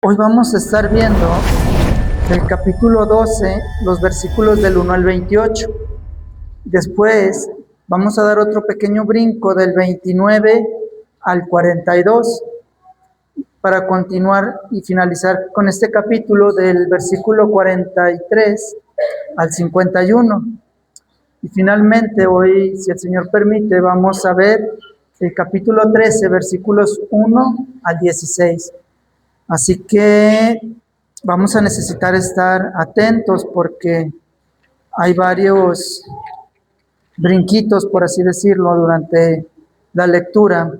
Hoy vamos a estar viendo el capítulo 12, los versículos del 1 al 28. Después vamos a dar otro pequeño brinco del 29 al 42 para continuar y finalizar con este capítulo del versículo 43 al 51. Y finalmente hoy, si el Señor permite, vamos a ver el capítulo 13, versículos 1 al 16. Así que vamos a necesitar estar atentos porque hay varios brinquitos, por así decirlo, durante la lectura.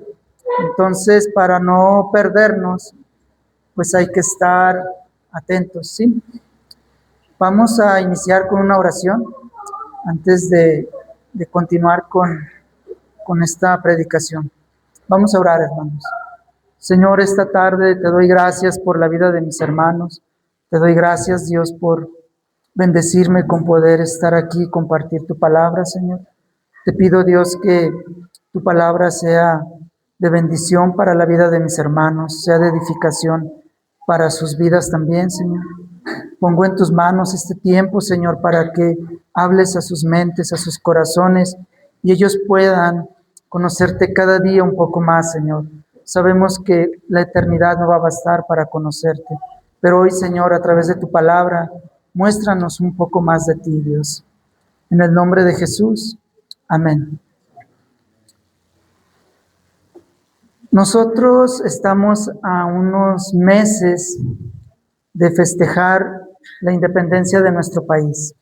Entonces, para no perdernos, pues hay que estar atentos, ¿sí? Vamos a iniciar con una oración antes de continuar con esta predicación. Vamos a orar, hermanos. Señor, esta tarde te doy gracias por la vida de mis hermanos. Te doy gracias, Dios, por bendecirme con poder estar aquí y compartir tu palabra, Señor. Te pido, Dios, que tu palabra sea de bendición para la vida de mis hermanos, sea de edificación para sus vidas también, Señor. Pongo en tus manos este tiempo, Señor, para que hables a sus mentes, a sus corazones, y ellos puedan conocerte cada día un poco más, Señor. Sabemos que la eternidad no va a bastar para conocerte, pero hoy, Señor, a través de tu palabra, muéstranos un poco más de ti, Dios. En el nombre de Jesús, amén. Nosotros estamos a unos meses de festejar la independencia de nuestro país.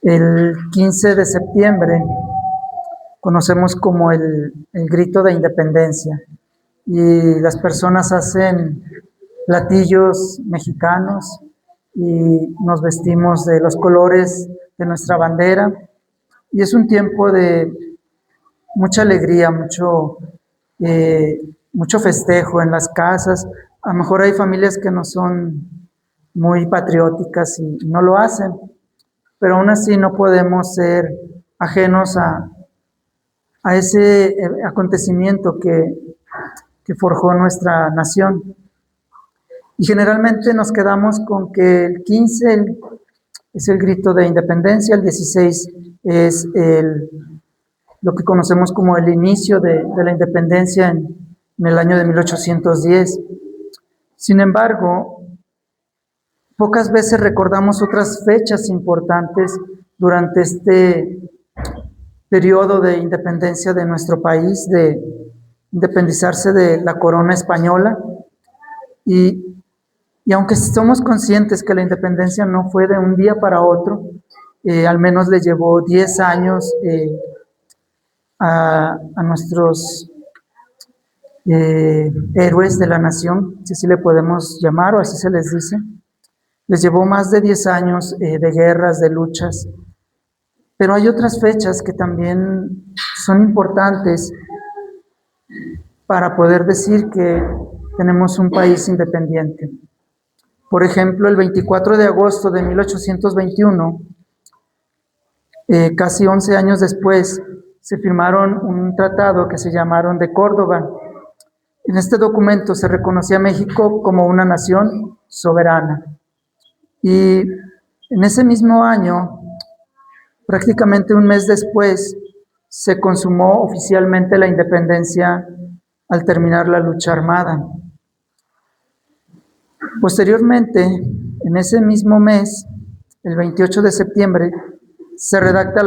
El 15 de septiembre conocemos como el grito de independencia, y las personas hacen platillos mexicanos y nos vestimos de los colores de nuestra bandera, y es un tiempo de mucha alegría, mucho festejo en las casas. A lo mejor hay familias que no son muy patrióticas y no lo hacen, pero aún así no podemos ser ajenos a ese acontecimiento que forjó nuestra nación. Y generalmente nos quedamos con que el 15 es el grito de independencia, el 16 es lo que conocemos como el inicio de la independencia en el año de 1810. Sin embargo, pocas veces recordamos otras fechas importantes durante este periodo de independencia de nuestro país, de independizarse de la corona española. Y aunque somos conscientes que la independencia no fue de un día para otro, al menos le llevó 10 años a nuestros héroes de la nación, si así le podemos llamar o así se les dice. Les llevó más de 10 años de guerras, de luchas. Pero hay otras fechas que también son importantes para poder decir que tenemos un país independiente. Por ejemplo, el 24 de agosto de 1821, casi 11 años después, se firmaron un tratado que se llamaron de Córdoba. En este documento se reconocía a México como una nación soberana. Y en ese mismo año, prácticamente un mes después, se consumó oficialmente la independencia al terminar la lucha armada. Posteriormente, en ese mismo mes, el 28 de septiembre, se redacta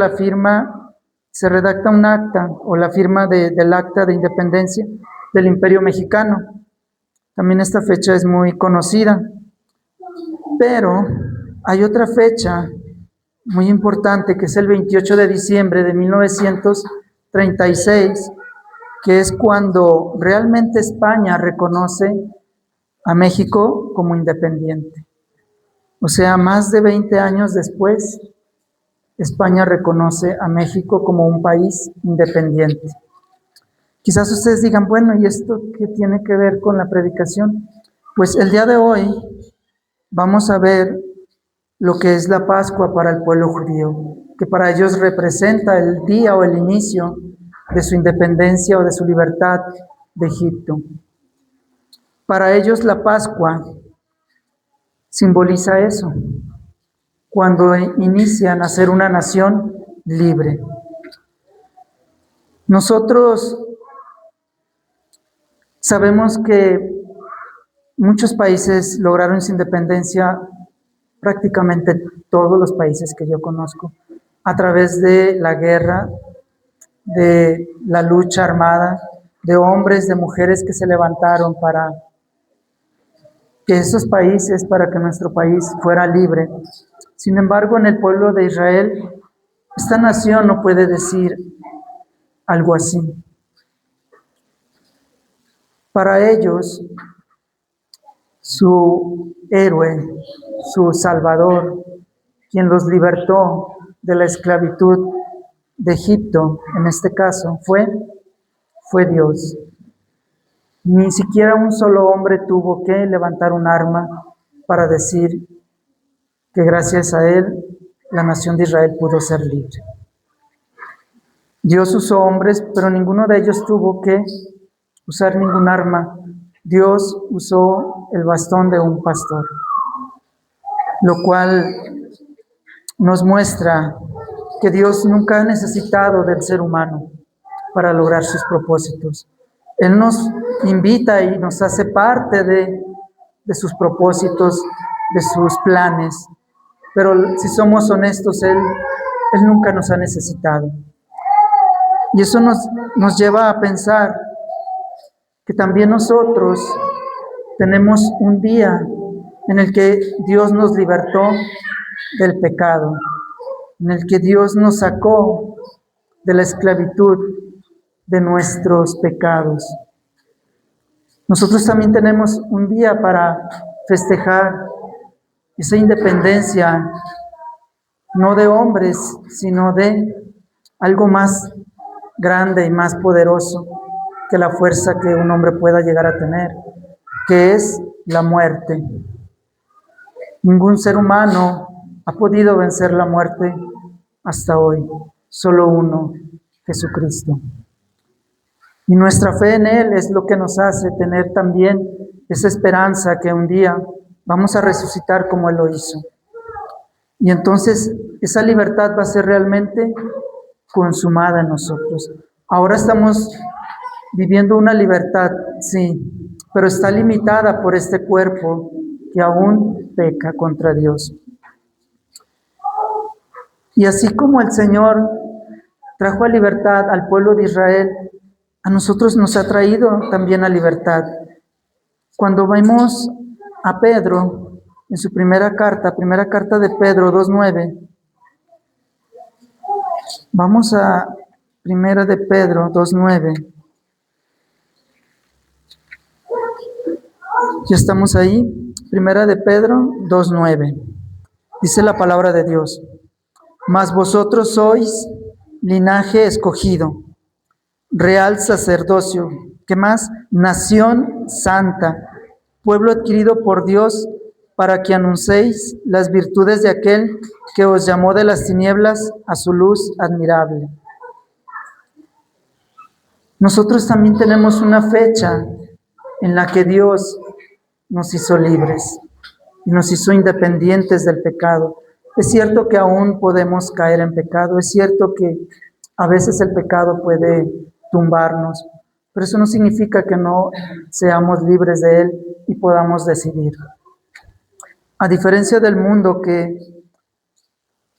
un acta o la firma del acta de independencia del Imperio Mexicano. También esta fecha es muy conocida, pero hay otra fecha muy importante que es el 28 de diciembre de 1936, que es cuando realmente España reconoce a México como independiente. O sea, más de 20 años después, España reconoce a México como un país independiente. Quizás ustedes digan, bueno, ¿y esto qué tiene que ver con la predicación? Pues el día de hoy vamos a ver lo que es la Pascua para el pueblo judío, que para ellos representa el día o el inicio de su independencia o de su libertad de Egipto. Para ellos la Pascua simboliza eso, cuando inician a ser una nación libre. Nosotros sabemos que muchos países lograron su independencia, prácticamente todos los países que yo conozco, a través de la guerra, de la lucha armada, de hombres, de mujeres que se levantaron para que esos países, para que nuestro país fuera libre. Sin embargo, en el pueblo de Israel, esta nación no puede decir algo así. Para ellos, su héroe, su salvador, quien los libertó de la esclavitud de Egipto, en este caso, fue Dios. Ni siquiera un solo hombre tuvo que levantar un arma para decir que gracias a él la nación de Israel pudo ser libre. Dios usó hombres, pero ninguno de ellos tuvo que usar ningún arma. Dios usó el bastón de un pastor, lo cual nos muestra que Dios nunca ha necesitado del ser humano para lograr sus propósitos. Él nos invita y nos hace parte de sus propósitos, de sus planes, pero si somos honestos, Él nunca nos ha necesitado. Y eso nos lleva a pensar que también nosotros tenemos un día en el que Dios nos libertó del pecado, en el que Dios nos sacó de la esclavitud de nuestros pecados. Nosotros también tenemos un día para festejar esa independencia, no de hombres, sino de algo más grande y más poderoso que la fuerza que un hombre pueda llegar a tener, que es la muerte. Ningún ser humano ha podido vencer la muerte hasta hoy, solo uno, Jesucristo. Y nuestra fe en Él es lo que nos hace tener también esa esperanza que un día vamos a resucitar como Él lo hizo. Y entonces esa libertad va a ser realmente consumada en nosotros. Ahora estamos viviendo una libertad, sí, pero está limitada por este cuerpo que aún peca contra Dios. Y así como el Señor trajo a libertad al pueblo de Israel, a nosotros nos ha traído también a libertad. Cuando vemos a Pedro en su primera carta de Pedro 2:9, vamos a primera de Pedro 2:9. Ya estamos ahí. Primera de Pedro 2:9. Dice la palabra de Dios: mas vosotros sois linaje escogido, real sacerdocio, ¿qué más? Nación santa, pueblo adquirido por Dios, para que anunciéis las virtudes de aquel que os llamó de las tinieblas a su luz admirable. Nosotros también tenemos una fecha en la que Dios nos hizo libres y nos hizo independientes del pecado. Es cierto que aún podemos caer en pecado, es cierto que a veces el pecado puede tumbarnos, pero eso no significa que no seamos libres de él y podamos decidir. A diferencia del mundo, que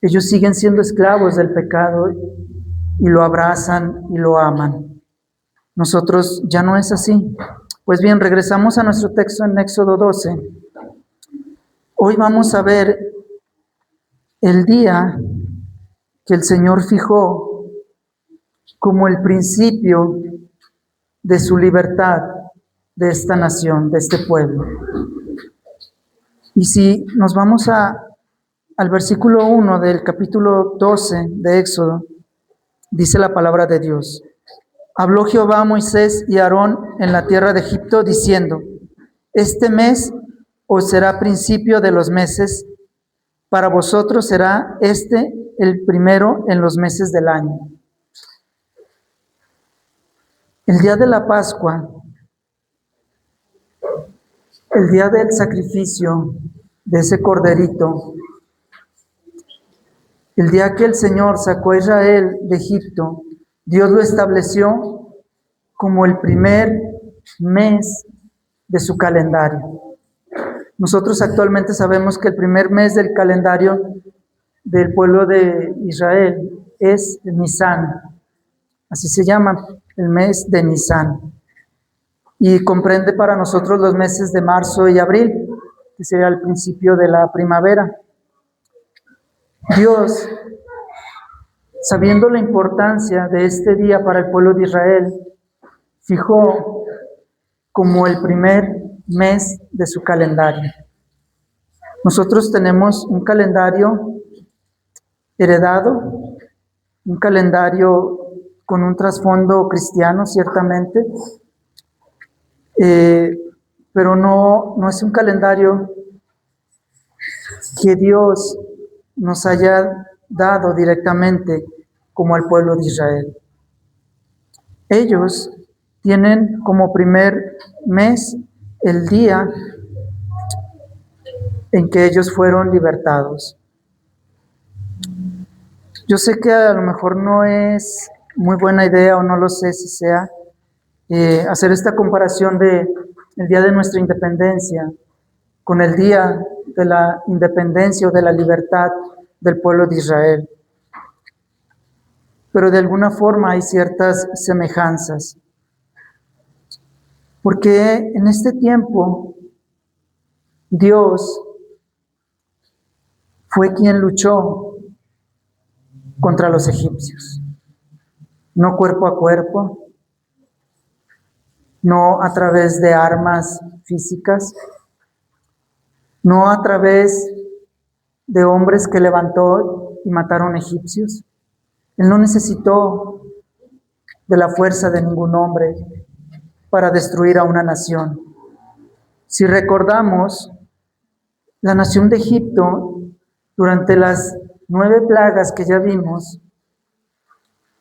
ellos siguen siendo esclavos del pecado y lo abrazan y lo aman. Nosotros ya no es así. Pues bien, regresamos a nuestro texto en Éxodo 12. Hoy vamos a ver el día que el Señor fijó como el principio de su libertad de esta nación, de este pueblo. Y si nos vamos al versículo 1 del capítulo 12 de Éxodo, dice la palabra de Dios: habló Jehová a Moisés y a Aarón en la tierra de Egipto, diciendo: este mes os será principio de los meses, para vosotros será este el primero en los meses del año. El día de la Pascua, el día del sacrificio de ese corderito. El día que el Señor sacó a Israel de Egipto, Dios lo estableció como el primer mes de su calendario. Nosotros actualmente sabemos que el primer mes del calendario del pueblo de Israel es Nisán. Así se llama, el mes de Nisán. Y comprende para nosotros los meses de marzo y abril, que sería el principio de la primavera. Dios, sabiendo la importancia de este día para el pueblo de Israel, fijó como el primer mes de su calendario. Nosotros tenemos un calendario heredado, un calendario con un trasfondo cristiano, ciertamente, pero no es un calendario que Dios nos haya dado directamente como al pueblo de Israel. Ellos tienen como primer mes el día en que ellos fueron libertados. Yo sé que a lo mejor no es muy buena idea, o no lo sé si sea, hacer esta comparación de el día de nuestra independencia con el día de la independencia o de la libertad del pueblo de Israel. Pero de alguna forma hay ciertas semejanzas. Porque en este tiempo Dios fue quien luchó contra los egipcios. No cuerpo a cuerpo, no a través de armas físicas, no a través de hombres que levantó y mataron egipcios. Él no necesitó de la fuerza de ningún hombre para destruir a una nación. Si recordamos, la nación de Egipto, durante las 9 plagas que ya vimos,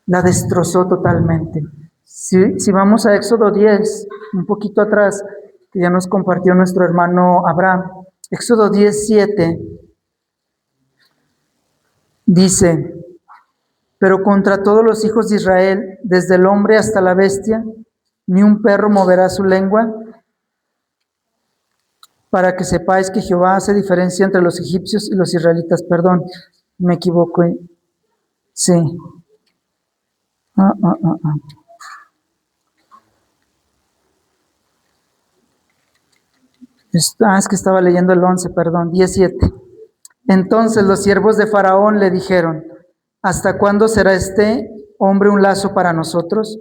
la destrozó totalmente. Si vamos a Éxodo 10, un poquito atrás, que ya nos compartió nuestro hermano Abraham, Éxodo 10:7, dice: pero contra todos los hijos de Israel, desde el hombre hasta la bestia, ni un perro moverá su lengua, para que sepáis que Jehová hace diferencia entre los egipcios y los israelitas. Perdón, me equivoco. Sí. Es que estaba leyendo el 11, perdón, 17. Entonces los siervos de Faraón le dijeron: ¿hasta cuándo será este hombre un lazo para nosotros?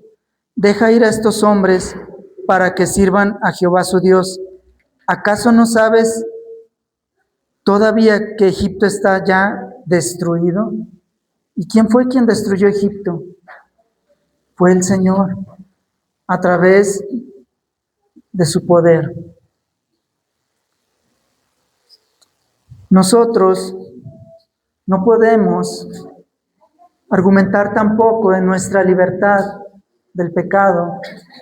Deja ir a estos hombres para que sirvan a Jehová su Dios. ¿Acaso no sabes todavía que Egipto está ya destruido? ¿Y quién fue quien destruyó Egipto? Fue el Señor, a través de su poder. Nosotros no podemos argumentar tampoco en nuestra libertad del pecado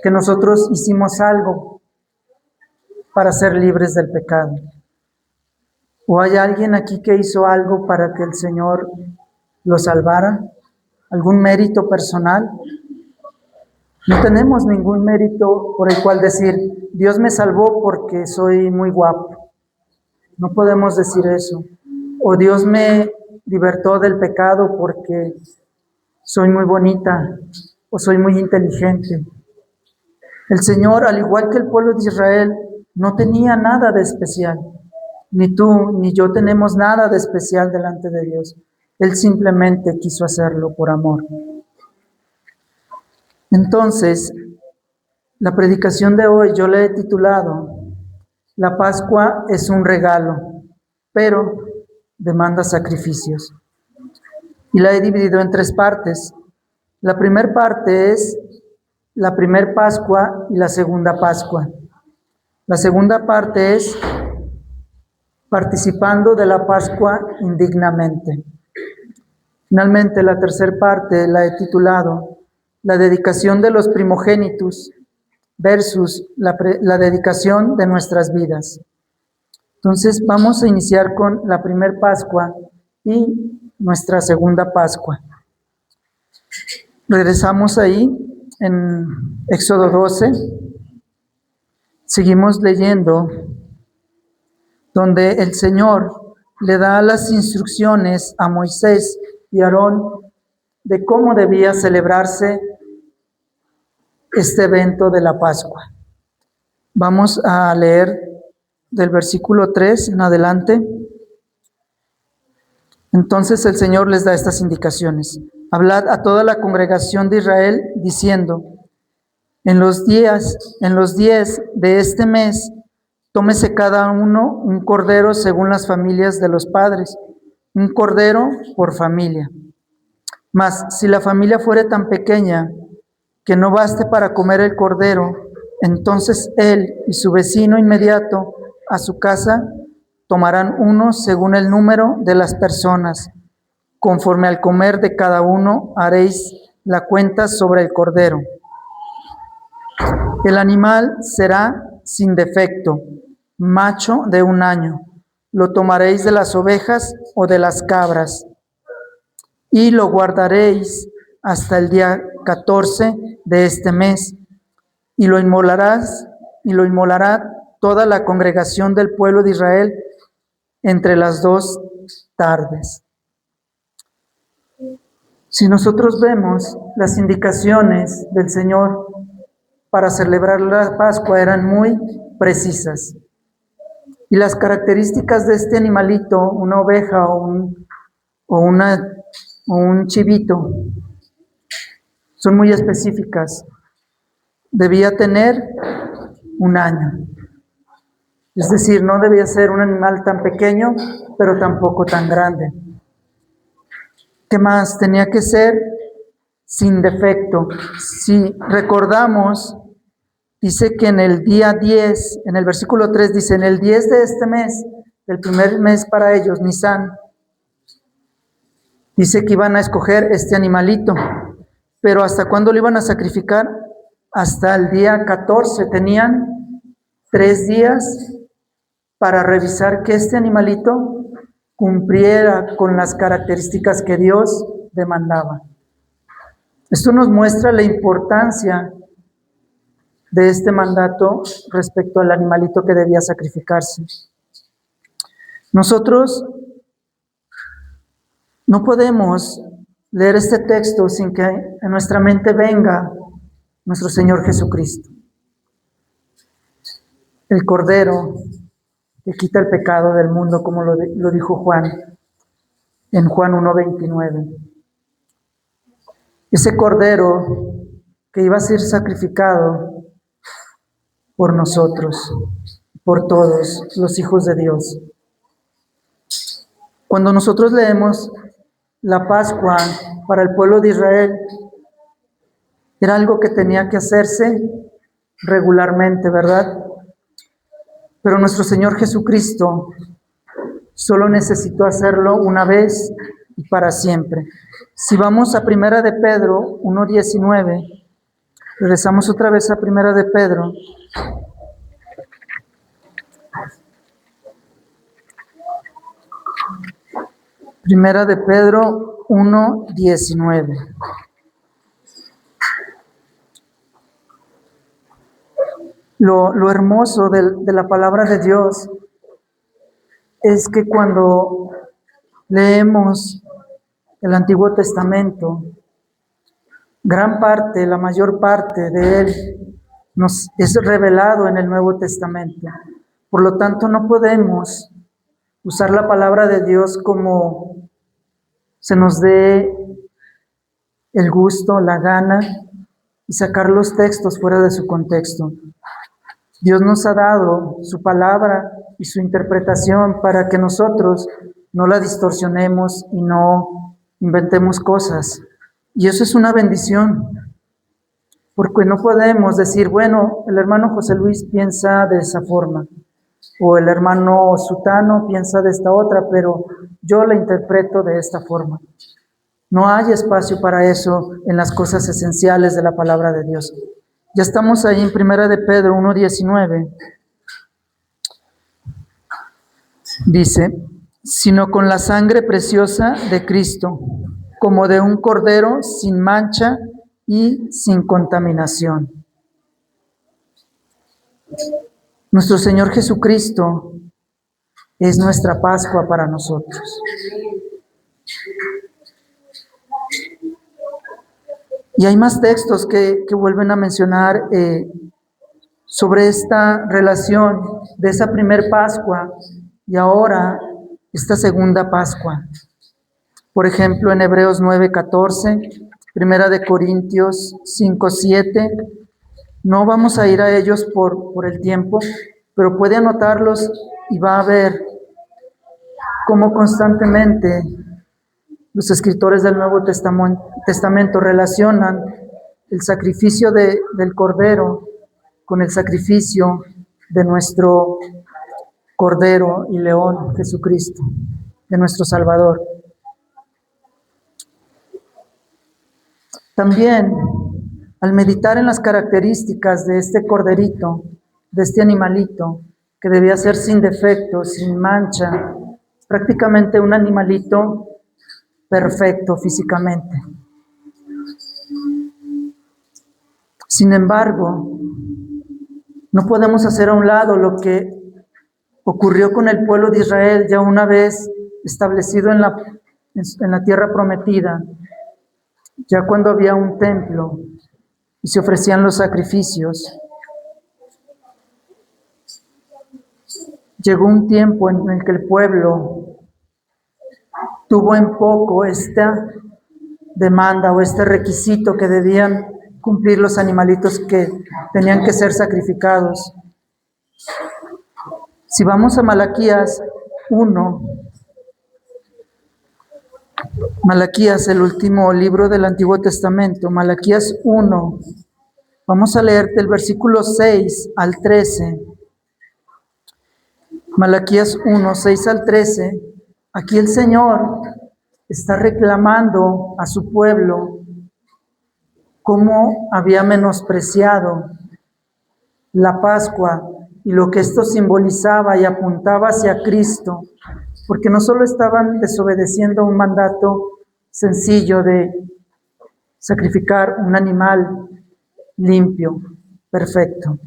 que nosotros hicimos algo para ser libres del pecado. ¿O hay alguien aquí que hizo algo para que el Señor lo salvara? ¿Algún mérito personal? No tenemos ningún mérito por el cual decir: Dios me salvó porque soy muy guapo. No podemos decir eso. O Dios me libertó del pecado porque soy muy bonita o soy muy inteligente. El Señor, al igual que el pueblo de Israel, no tenía nada de especial. Ni tú ni yo tenemos nada de especial delante de Dios. Él simplemente quiso hacerlo por amor. Entonces, la predicación de hoy yo le he titulado: La Pascua es un regalo, pero demanda sacrificios. Y la he dividido en 3 partes. La primera parte es la primera Pascua y la segunda Pascua. La segunda parte es participando de la Pascua indignamente. Finalmente, la tercera parte la he titulado La dedicación de los primogénitos versus la dedicación de nuestras vidas. Entonces vamos a iniciar con la primer Pascua y nuestra segunda Pascua. Regresamos ahí en Éxodo 12. Seguimos leyendo donde el Señor le da las instrucciones a Moisés y Aarón de cómo debía celebrarse este evento de la Pascua. Vamos a leer del versículo 3 en adelante. Entonces el Señor les da estas indicaciones. Hablad a toda la congregación de Israel diciendo: en los 10 de este mes, tómese cada uno un cordero según las familias de los padres, un cordero por familia. Mas si la familia fuere tan pequeña que no baste para comer el cordero, entonces él y su vecino inmediato a su casa tomarán uno según el número de las personas. Conforme al comer de cada uno haréis la cuenta sobre el cordero. El animal será sin defecto, macho de 1 año. Lo tomaréis de las ovejas o de las cabras, y lo guardaréis hasta el día 14 de este mes, y lo inmolará toda la congregación del pueblo de Israel entre las 2 tardes. Si nosotros vemos las indicaciones del Señor para celebrar la Pascua eran muy precisas. Y las características de este animalito, una oveja o un chivito, son muy específicas. Debía tener 1 año. Es decir, no debía ser un animal tan pequeño, pero tampoco tan grande. ¿Qué más? Tenía que ser sin defecto. Si recordamos, dice que en el día 10, en el versículo 3 dice, en el 10 de este mes, el primer mes para ellos, Nisan, dice que iban a escoger este animalito. Pero ¿hasta cuándo lo iban a sacrificar? Hasta el día 14. Tenían 3 días para revisar que este animalito cumpliera con las características que Dios demandaba. Esto nos muestra la importancia de este mandato respecto al animalito que debía sacrificarse. Nosotros no podemos leer este texto sin que en nuestra mente venga nuestro Señor Jesucristo, el Cordero que quita el pecado del mundo, como lo dijo Juan en Juan 1:29. Ese Cordero que iba a ser sacrificado por nosotros, por todos los hijos de Dios. Cuando nosotros leemos la Pascua para el pueblo de Israel, era algo que tenía que hacerse regularmente, ¿verdad? Pero nuestro Señor Jesucristo solo necesitó hacerlo una vez y para siempre. Si vamos a Primera de Pedro 1:19, regresamos otra vez a Primera de Pedro. Primera de Pedro 1:19. Lo hermoso de la palabra de Dios es que cuando leemos el Antiguo Testamento, gran parte, la mayor parte de él nos es revelado en el Nuevo Testamento. Por lo tanto, no podemos usar la palabra de Dios como se nos dé el gusto, la gana, y sacar los textos fuera de su contexto. Dios nos ha dado su palabra y su interpretación para que nosotros no la distorsionemos y no inventemos cosas. Y eso es una bendición, porque no podemos decir, bueno, el hermano José Luis piensa de esa forma, o el hermano Sutano piensa de esta otra, pero yo la interpreto de esta forma. No hay espacio para eso en las cosas esenciales de la palabra de Dios. Ya estamos ahí en Primera de Pedro 1:19. Dice, sino con la sangre preciosa de Cristo, como de un cordero sin mancha y sin contaminación. Nuestro Señor Jesucristo es nuestra Pascua para nosotros. Y hay más textos que vuelven a mencionar sobre esta relación de esa primer Pascua y ahora esta segunda Pascua. Por ejemplo, en Hebreos 9:14, Primera de Corintios 5:7. No vamos a ir a ellos por el tiempo, pero puede anotarlos y va a ver cómo constantemente los escritores del Nuevo Testamento relacionan el sacrificio del Cordero con el sacrificio de nuestro Cordero y León, Jesucristo, de nuestro Salvador. También, al meditar en las características de este corderito, de este animalito, que debía ser sin defecto, sin mancha, prácticamente un animalito perfecto físicamente. Sin embargo, no podemos hacer a un lado lo que ocurrió con el pueblo de Israel ya una vez establecido en la tierra prometida, ya cuando había un templo y se ofrecían los sacrificios. Llegó un tiempo en el que el pueblo tuvo en poco esta demanda o este requisito que debían cumplir los animalitos que tenían que ser sacrificados. Si vamos a Malaquías 1, Malaquías, el último libro del Antiguo Testamento, Malaquías 1, vamos a leer del versículo 6 al 13. Malaquías 1, 6 al 13. Aquí el Señor está reclamando a su pueblo cómo había menospreciado la Pascua y lo que esto simbolizaba y apuntaba hacia Cristo, porque no solo estaban desobedeciendo un mandato sencillo de sacrificar un animal limpio, perfecto.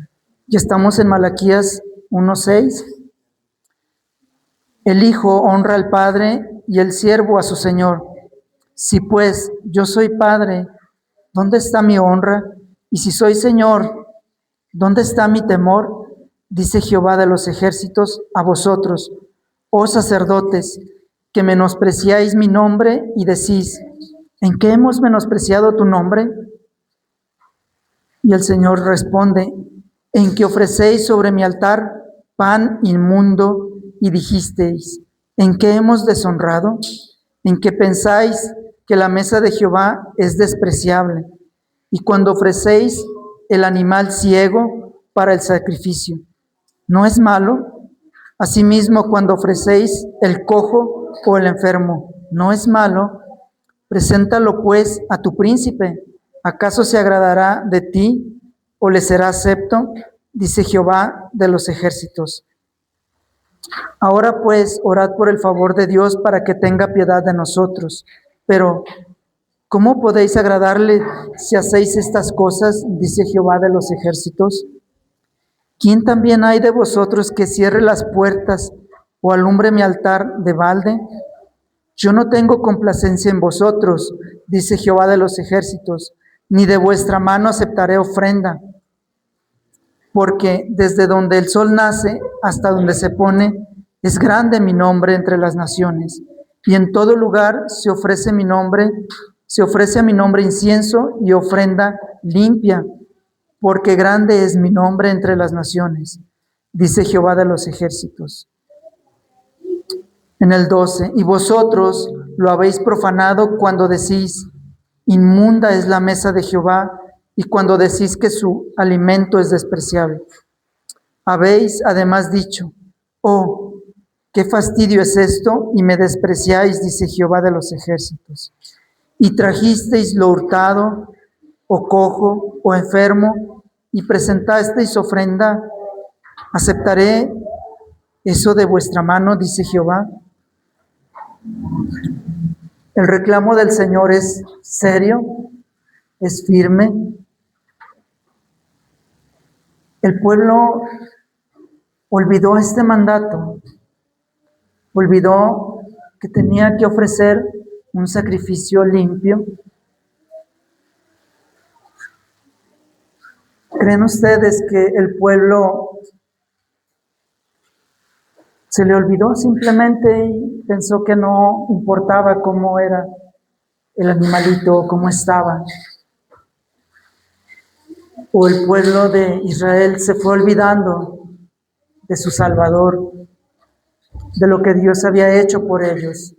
Ya estamos en Malaquías 1:6. El Hijo honra al Padre y el siervo a su Señor. Si pues yo soy Padre, ¿dónde está mi honra? Y si soy Señor, ¿dónde está mi temor? Dice Jehová de los ejércitos a vosotros, oh sacerdotes, que menospreciáis mi nombre y decís, ¿en qué hemos menospreciado tu nombre? Y el Señor responde, en que ofrecéis sobre mi altar pan inmundo y dijisteis, ¿en qué hemos deshonrado? ¿En que pensáis que la mesa de Jehová es despreciable? Y cuando ofrecéis el animal ciego para el sacrificio, ¿no es malo? Asimismo, cuando ofrecéis el cojo o el enfermo, ¿no es malo? Preséntalo pues a tu príncipe. ¿Acaso se agradará de ti o le será acepto? Dice Jehová de los ejércitos. Ahora pues, orad por el favor de Dios para que tenga piedad de nosotros. Pero, ¿cómo podéis agradarle si hacéis estas cosas? Dice Jehová de los ejércitos. ¿Quién también hay de vosotros que cierre las puertas o alumbre mi altar de balde? Yo no tengo complacencia en vosotros, dice Jehová de los ejércitos, ni de vuestra mano aceptaré ofrenda. Porque desde donde el sol nace hasta donde se pone, es grande mi nombre entre las naciones. Y en todo lugar se ofrece a mi nombre incienso y ofrenda limpia, porque grande es mi nombre entre las naciones, dice Jehová de los ejércitos. En el 12, y vosotros lo habéis profanado cuando decís, inmunda es la mesa de Jehová, y cuando decís que su alimento es despreciable. Habéis además dicho, oh, qué fastidio es esto, y me despreciáis, dice Jehová de los ejércitos. Y trajisteis lo hurtado, o cojo, o enfermo, y presentasteis ofrenda. ¿Aceptaré eso de vuestra mano, dice Jehová. El reclamo del Señor es serio, es firme. El pueblo olvidó este mandato, olvidó que tenía que ofrecer un sacrificio limpio. ¿Creen ustedes que el pueblo se le olvidó simplemente y pensó que no importaba cómo era el animalito, cómo estaba? ¿O el pueblo de Israel se fue olvidando de su Salvador, de lo que Dios había hecho por ellos,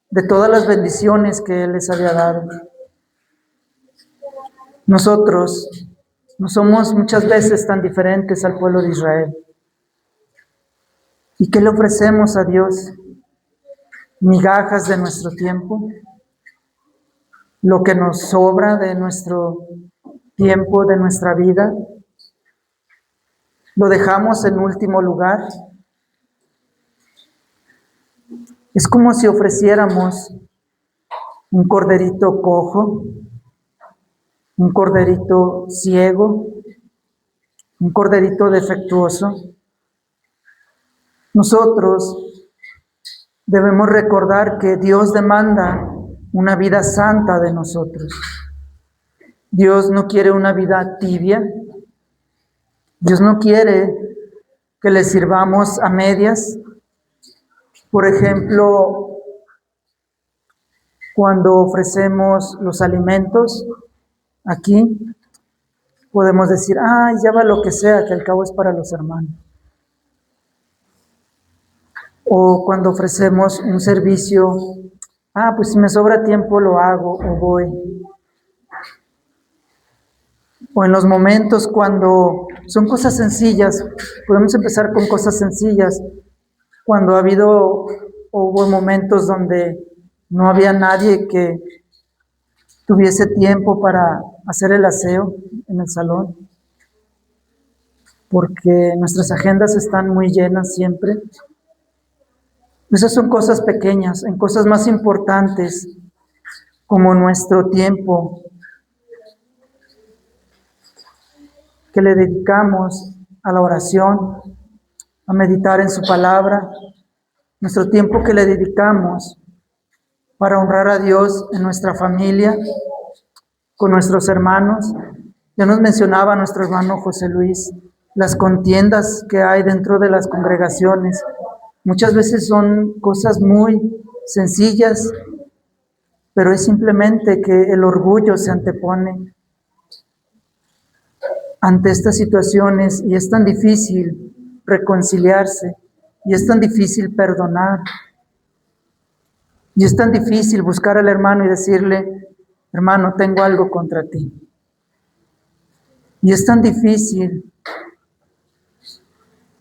de todas las bendiciones que Él les había dado? Nosotros no somos muchas veces tan diferentes al pueblo de Israel. ¿Y qué le ofrecemos a Dios? Migajas de nuestro tiempo, lo que nos sobra de nuestro tiempo, de nuestra vida, lo dejamos en último lugar. Es como si ofreciéramos un corderito cojo, un corderito ciego, un corderito defectuoso. Nosotros debemos recordar que Dios demanda una vida santa de nosotros. Dios no quiere una vida tibia. Dios no quiere que le sirvamos a medias. Por ejemplo, cuando ofrecemos los alimentos, aquí podemos decir, ya va lo que sea, que al cabo es para los hermanos. O cuando ofrecemos un servicio, pues si me sobra tiempo lo hago o voy. O en los momentos cuando son cosas sencillas, podemos empezar con cosas sencillas. Cuando hubo momentos donde no había nadie que tuviese tiempo para hacer el aseo en el salón, porque nuestras agendas están muy llenas siempre. Esas son cosas pequeñas, en cosas más importantes, como nuestro tiempo que le dedicamos a la oración, a meditar en su palabra, nuestro tiempo que le dedicamos para honrar a Dios en nuestra familia, con nuestros hermanos. Ya nos mencionaba nuestro hermano José Luis, las contiendas que hay dentro de las congregaciones. Muchas veces son cosas muy sencillas, pero es simplemente que el orgullo se antepone ante estas situaciones y es tan difícil reconciliarse y es tan difícil perdonar y es tan difícil buscar al hermano y decirle, hermano, tengo algo contra ti. Y es tan difícil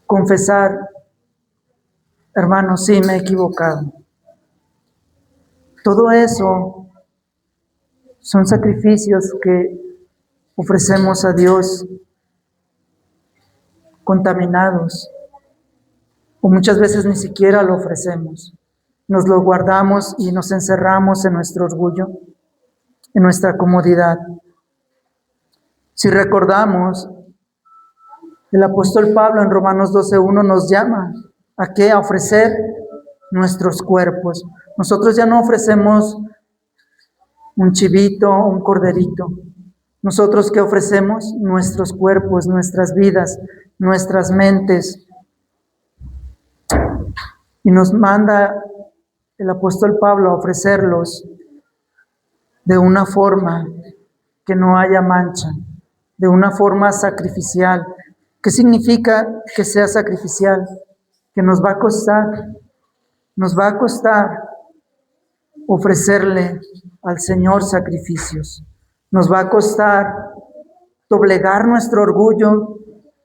confesar, hermano, sí, me he equivocado. Todo eso son sacrificios que ofrecemos a Dios contaminados, o muchas veces ni siquiera lo ofrecemos. Nos lo guardamos y nos encerramos en nuestro orgullo, en nuestra comodidad. Si recordamos, el apóstol Pablo en Romanos 12:1 nos llama ¿a qué? A ofrecer nuestros cuerpos. Nosotros ya no ofrecemos un chivito o un corderito. Nosotros, ¿qué ofrecemos? Nuestros cuerpos, nuestras vidas, nuestras mentes. Y nos manda el apóstol Pablo a ofrecerlos de una forma que no haya mancha, de una forma sacrificial. ¿Qué significa que sea sacrificial? Que nos va a costar ofrecerle al Señor sacrificios. Nos va a costar doblegar nuestro orgullo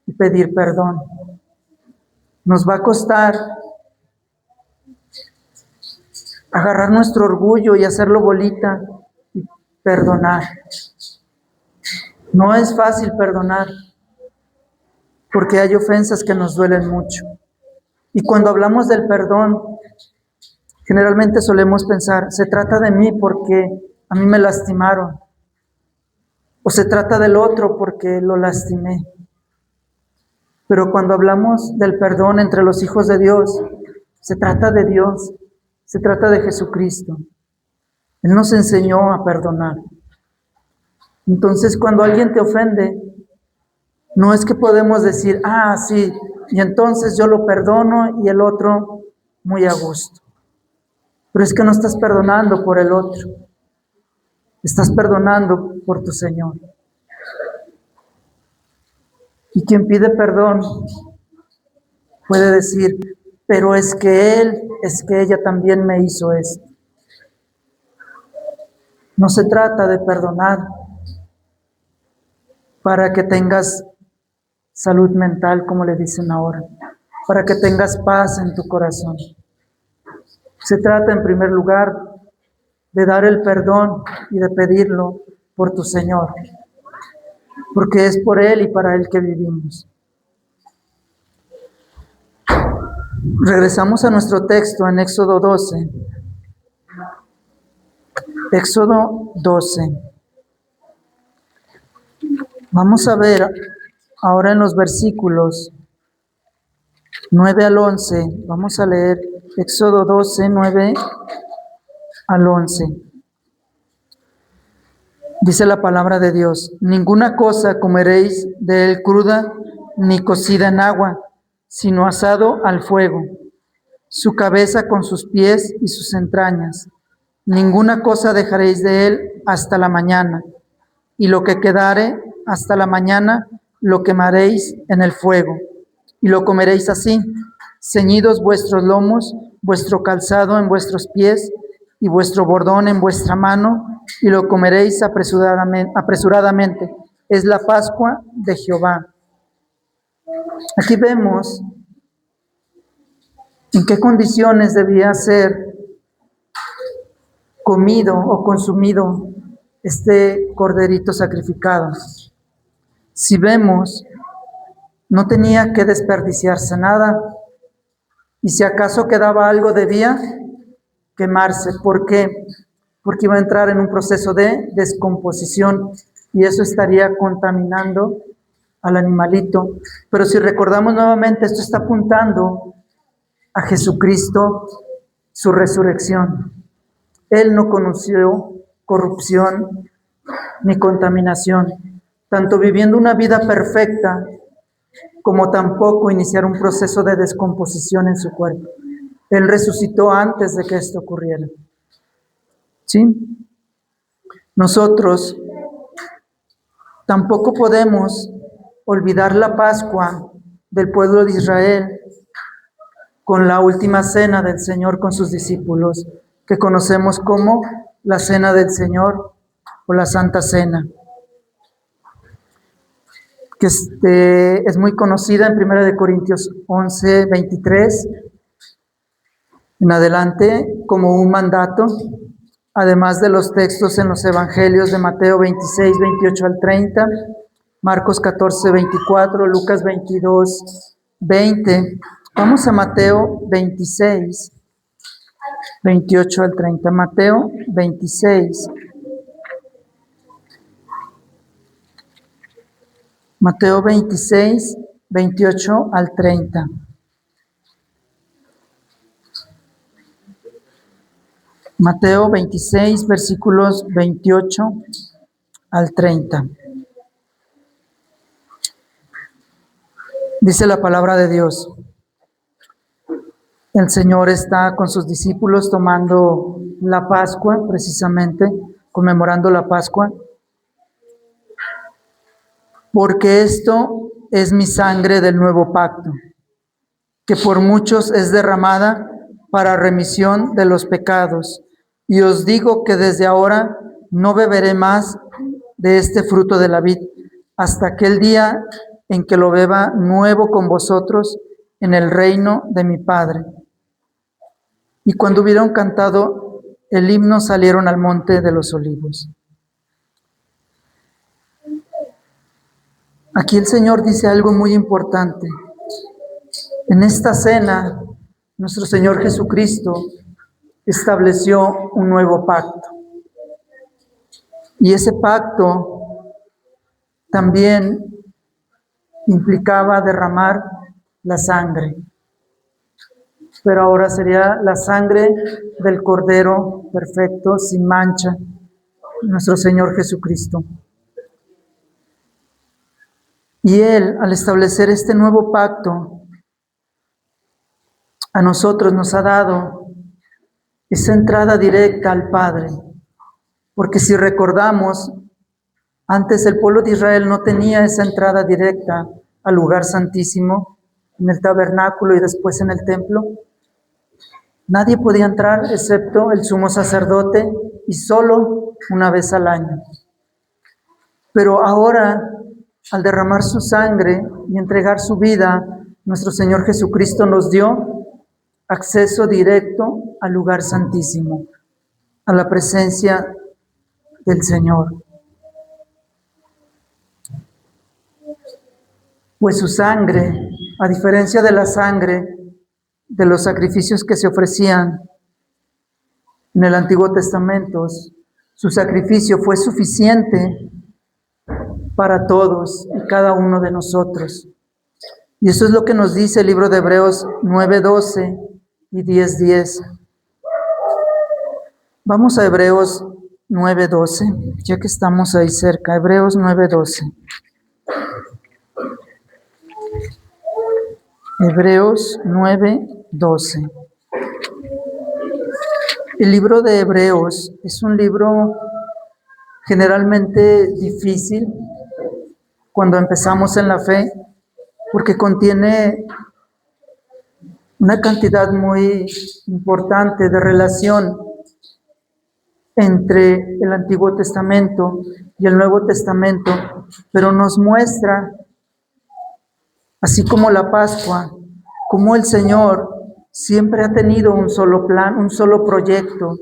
y pedir perdón. Nos va a costar agarrar nuestro orgullo y hacerlo bolita y perdonar. No es fácil perdonar porque hay ofensas que nos duelen mucho Y cuando hablamos del perdón, generalmente solemos pensar, se trata de mí porque a mí me lastimaron, o se trata del otro porque lo lastimé. Pero cuando hablamos del perdón entre los hijos de Dios, se trata de Dios, se trata de Jesucristo. Él nos enseñó a perdonar. Entonces, cuando alguien te ofende, no es que podemos decir, sí, y entonces yo lo perdono y el otro muy a gusto. Pero es que no estás perdonando por el otro, estás perdonando por tu Señor. Y quien pide perdón puede decir, pero es que ella también me hizo esto. No se trata de perdonar para que tengas salud mental, como le dicen ahora, para que tengas paz en tu corazón. Se trata, en primer lugar, de dar el perdón y de pedirlo por tu Señor, porque es por Él y para Él que vivimos. Regresamos a nuestro texto en Éxodo 12. Éxodo 12. Vamos a ver ahora en los versículos 9 al 11. Vamos a leer Éxodo 12, 9 al 11. Dice la palabra de Dios: ninguna cosa comeréis de él cruda, ni cocida en agua, sino asado al fuego, su cabeza con sus pies y sus entrañas. Ninguna cosa dejaréis de él hasta la mañana, y lo que quedare hasta la mañana lo quemaréis en el fuego, y lo comeréis así, ceñidos vuestros lomos, vuestro calzado en vuestros pies, y vuestro bordón en vuestra mano, y lo comeréis apresuradamente. Es la Pascua de Jehová. Aquí vemos en qué condiciones debía ser comido o consumido este corderito sacrificado. Si vemos, no tenía que desperdiciarse nada, y si acaso quedaba algo debía quemarse. ¿Por qué? Porque iba a entrar en un proceso de descomposición y eso estaría contaminando al animalito. Pero si recordamos nuevamente, esto está apuntando a Jesucristo, su resurrección. Él no conoció corrupción ni contaminación, tanto viviendo una vida perfecta como tampoco iniciar un proceso de descomposición en su cuerpo. Él resucitó antes de que esto ocurriera. ¿Sí? Nosotros tampoco podemos olvidar la Pascua del pueblo de Israel con la última cena del Señor con sus discípulos, que conocemos como la Cena del Señor o la Santa Cena, que es muy conocida en 1 Corintios 11, 23 en adelante como un mandato, además de los textos en los evangelios de Mateo 26, 28 al 30, Marcos 14, 24, Lucas 22, 20. Vamos a Mateo 26, 28 al 30. Mateo 26. Mateo 26, 28 al 30. Mateo 26, versículos 28 al 30. Dice la palabra de Dios. El Señor está con sus discípulos tomando la Pascua, precisamente, conmemorando la Pascua. Porque esto es mi sangre del nuevo pacto, que por muchos es derramada para remisión de los pecados. Y os digo que desde ahora no beberé más de este fruto de la vid, hasta aquel día en que lo beba nuevo con vosotros en el reino de mi Padre. Y cuando hubieron cantado el himno, salieron al monte de los olivos. Aquí el Señor dice algo muy importante. En esta cena, nuestro Señor Jesucristo estableció un nuevo pacto. Y ese pacto también implicaba derramar la sangre. Pero ahora sería la sangre del Cordero perfecto, sin mancha, nuestro Señor Jesucristo. Y Él, al establecer este nuevo pacto, a nosotros nos ha dado esa entrada directa al Padre. Porque si recordamos, antes el pueblo de Israel no tenía esa entrada directa al lugar santísimo, en el tabernáculo y después en el templo. Nadie podía entrar excepto el sumo sacerdote y solo una vez al año. Pero ahora, al derramar su sangre y entregar su vida, nuestro Señor Jesucristo nos dio acceso directo al lugar santísimo, a la presencia del Señor. Pues su sangre, a diferencia de la sangre de los sacrificios que se ofrecían en el Antiguo Testamento, su sacrificio fue suficiente para todos y cada uno de nosotros. Y eso es lo que nos dice el libro de Hebreos 9:12 y 10:10. Vamos a Hebreos 9:12, ya que estamos ahí cerca. Hebreos 9:12. Hebreos 9:12. El libro de Hebreos es un libro generalmente difícil cuando empezamos en la fe, porque contiene una cantidad muy importante de relación entre el Antiguo Testamento y el Nuevo Testamento, pero nos muestra, así como la Pascua, cómo el Señor siempre ha tenido un solo plan, un solo proyecto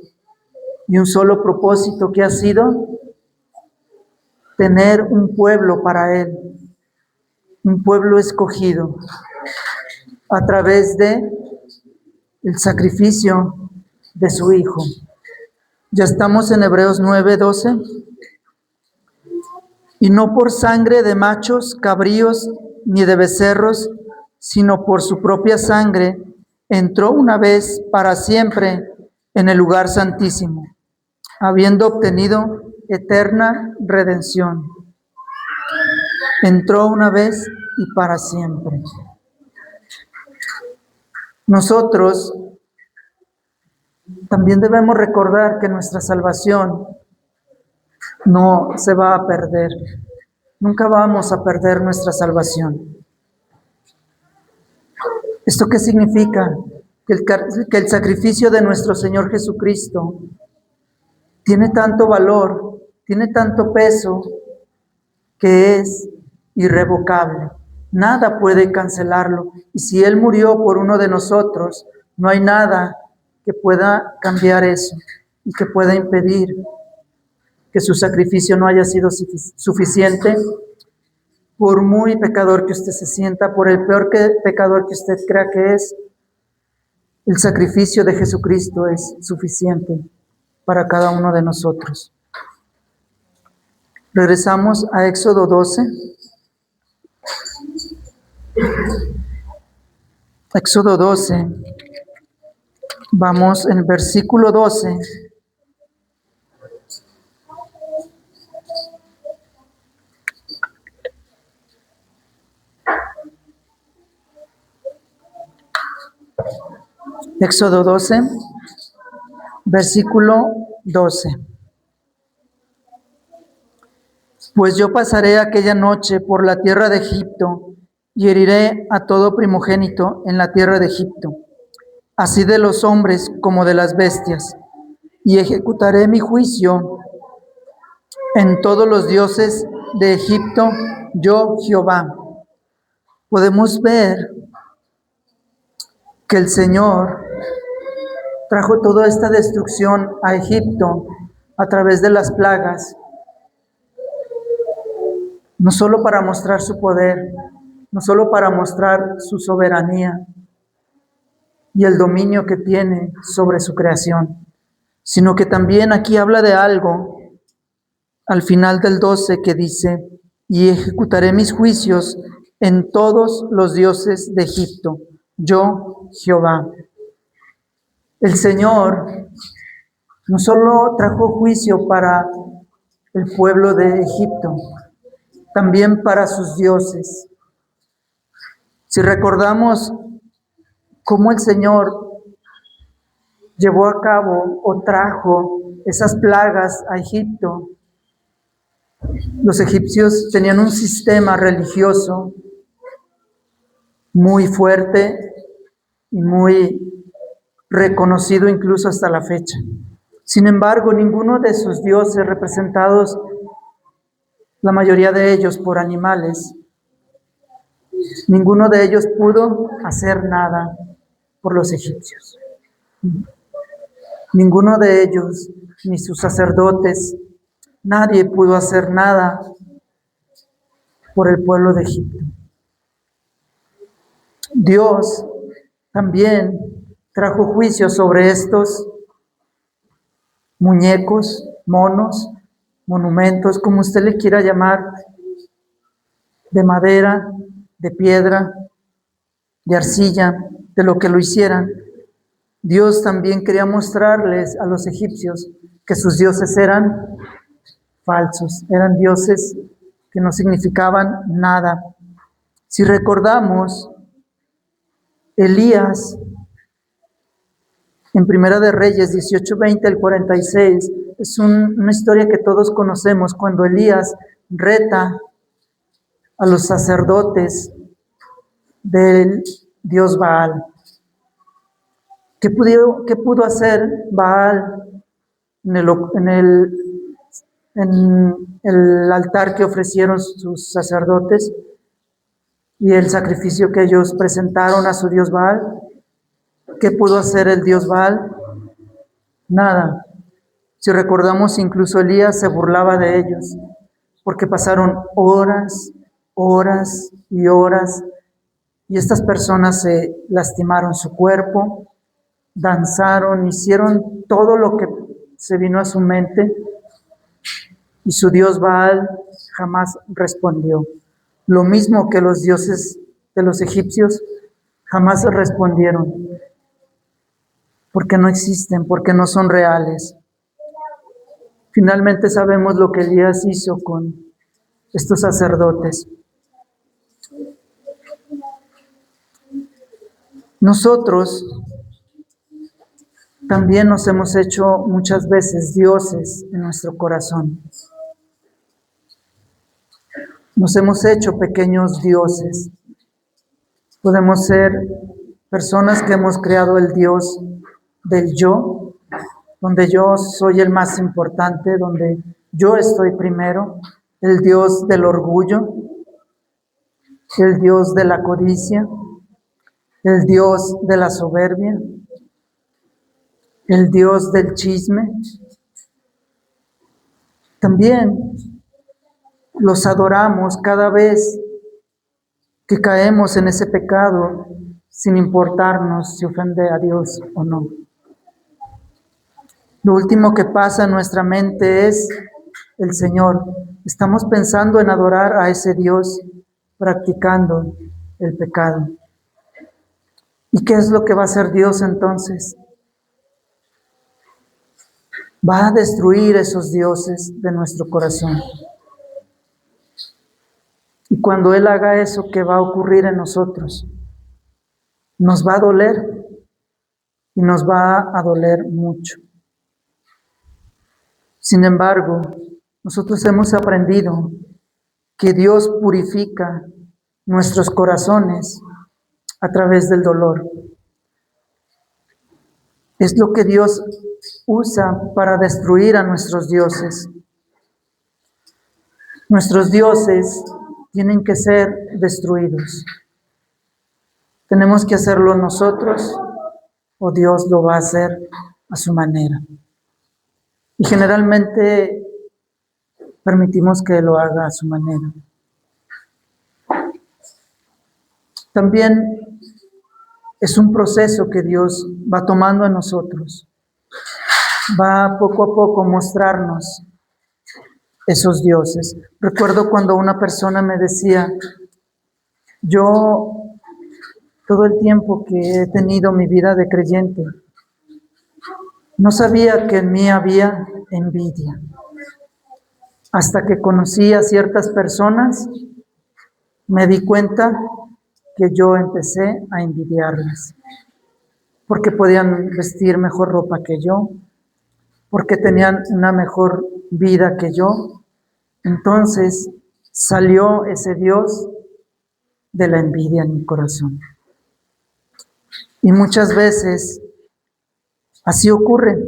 y un solo propósito, que ha sido tener un pueblo para Él, un pueblo escogido, a través de el sacrificio de su Hijo. Ya estamos en Hebreos 9:12. Y no por sangre de machos, cabríos, ni de becerros, sino por su propia sangre, entró una vez para siempre en el lugar santísimo, habiendo obtenido eterna redención. Entró una vez y para siempre. Nosotros también debemos recordar que nuestra salvación no se va a perder. Nunca vamos a perder nuestra salvación. ¿Esto qué significa? Que el sacrificio de nuestro Señor Jesucristo tiene tanto valor, tiene tanto peso, que es irrevocable. Nada puede cancelarlo. Y si Él murió por uno de nosotros, no hay nada que pueda cambiar eso y que pueda impedir que su sacrificio no haya sido suficiente. Por muy pecador que usted se sienta, por el peor pecador que usted crea que es, el sacrificio de Jesucristo es suficiente para cada uno de nosotros. Regresamos a Éxodo 12. Éxodo 12. Vamos en el versículo 12. Éxodo 12, versículo 12. Pues yo pasaré aquella noche por la tierra de Egipto y heriré a todo primogénito en la tierra de Egipto, así de los hombres como de las bestias, y ejecutaré mi juicio en todos los dioses de Egipto, yo Jehová. Podemos ver que el Señor trajo toda esta destrucción a Egipto a través de las plagas, no solo para mostrar su poder, no solo para mostrar su soberanía, y el dominio que tiene sobre su creación, sino que también aquí habla de algo al final del 12 que dice, y ejecutaré mis juicios en todos los dioses de Egipto, yo Jehová. El Señor no solo trajo juicio para el pueblo de Egipto, también para sus dioses. Si recordamos cómo el Señor llevó a cabo o trajo esas plagas a Egipto, los egipcios tenían un sistema religioso muy fuerte y muy reconocido incluso hasta la fecha. Sin embargo, ninguno de sus dioses, representados la mayoría de ellos por animales, ninguno de ellos pudo hacer nada por los egipcios. Ninguno de ellos, ni sus sacerdotes, nadie pudo hacer nada por el pueblo de Egipto. Dios también trajo juicio sobre estos muñecos, monos, monumentos, como usted le quiera llamar, de madera, de piedra, de arcilla, de lo que lo hicieran. Dios también quería mostrarles a los egipcios que sus dioses eran falsos, eran dioses que no significaban nada. Si recordamos, Elías, en Primera de Reyes 18:20 al 46, es una historia que todos conocemos, cuando Elías reta a los sacerdotes del dios Baal. ¿Qué pudo hacer Baal en el altar que ofrecieron sus sacerdotes y el sacrificio que ellos presentaron a su dios Baal? ¿Qué pudo hacer el dios Baal? Nada. Si recordamos, incluso Elías se burlaba de ellos, porque pasaron horas, horas y horas, y estas personas se lastimaron su cuerpo, danzaron, hicieron todo lo que se vino a su mente, y su dios Baal jamás respondió. Lo mismo que los dioses de los egipcios jamás respondieron, porque no existen, porque no son reales. Finalmente sabemos lo que Elías hizo con estos sacerdotes. Nosotros también nos hemos hecho muchas veces dioses en nuestro corazón. Nos hemos hecho pequeños dioses. Podemos ser personas que hemos creado el Dios del yo, donde yo soy el más importante, donde yo estoy primero, el Dios del orgullo, el Dios de la codicia, el Dios de la soberbia, el Dios del chisme. También los adoramos cada vez que caemos en ese pecado, sin importarnos si ofende a Dios o no. Lo último que pasa en nuestra mente es el Señor. Estamos pensando en adorar a ese Dios, practicando el pecado. ¿Y qué es lo que va a hacer Dios entonces? Va a destruir esos dioses de nuestro corazón. Y cuando Él haga eso, ¿qué va a ocurrir en nosotros? Nos va a doler, y nos va a doler mucho. Sin embargo, nosotros hemos aprendido que Dios purifica nuestros corazones a través del dolor. Es lo que Dios usa para destruir a nuestros dioses. Nuestros dioses tienen que ser destruidos. ¿Tenemos que hacerlo nosotros o Dios lo va a hacer a su manera? Y generalmente permitimos que lo haga a su manera. También Es un proceso que Dios va tomando en nosotros. Va poco a poco mostrarnos esos dioses. Recuerdo cuando una persona me decía, yo todo el tiempo que he tenido mi vida de creyente, no sabía que en mí había envidia. Hasta que conocí a ciertas personas, me di cuenta que yo empecé a envidiarlas, porque podían vestir mejor ropa que yo, porque tenían una mejor vida que yo. Entonces salió ese Dios de la envidia en mi corazón. Y muchas veces así ocurre.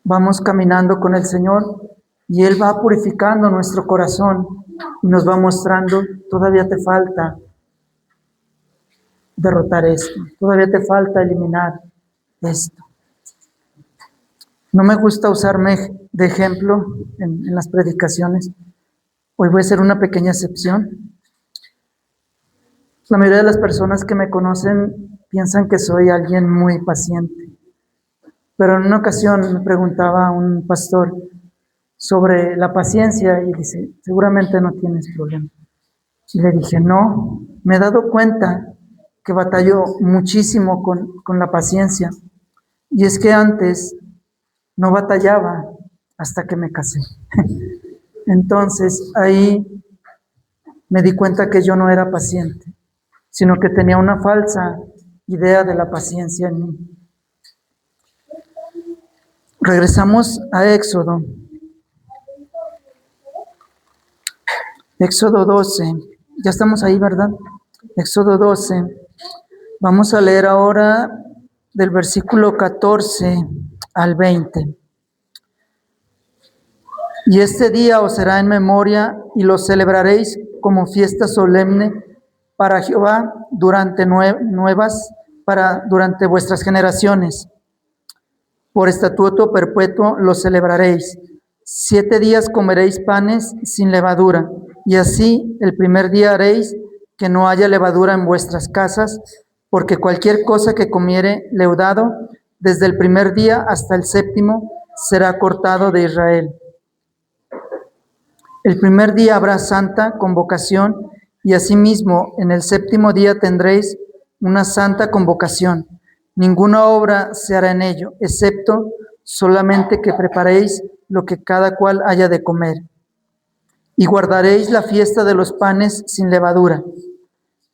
Vamos caminando con el Señor y Él va purificando nuestro corazón y nos va mostrando, todavía te falta derrotar esto, todavía te falta eliminar esto. No me gusta usarme de ejemplo en las predicaciones. Hoy voy a hacer una pequeña excepción. La mayoría de las personas que me conocen piensan que soy alguien muy paciente. Pero en una ocasión me preguntaba un pastor sobre la paciencia y dice, seguramente no tienes problema. Y le dije, no, me he dado cuenta que batallo muchísimo con la paciencia. Y es que antes no batallaba hasta que me casé. Entonces ahí me di cuenta que yo no era paciente, sino que tenía una falsa idea de la paciencia en mí. Regresamos a Éxodo. Éxodo 12. Ya estamos ahí, ¿verdad? Éxodo 12. Vamos a leer ahora del versículo 14 al 20. Y este día os será en memoria y lo celebraréis como fiesta solemne para Jehová durante durante vuestras generaciones. Por estatuto perpetuo lo celebraréis. 7 días comeréis panes sin levadura, y así el primer día haréis que no haya levadura en vuestras casas, porque cualquier cosa que comiere leudado, desde el primer día hasta el 7º, será cortado de Israel. El primer día habrá santa convocación, y asimismo en el 7º día tendréis una santa convocación. Ninguna obra se hará en ello, excepto solamente que preparéis lo que cada cual haya de comer. Y guardaréis la fiesta de los panes sin levadura,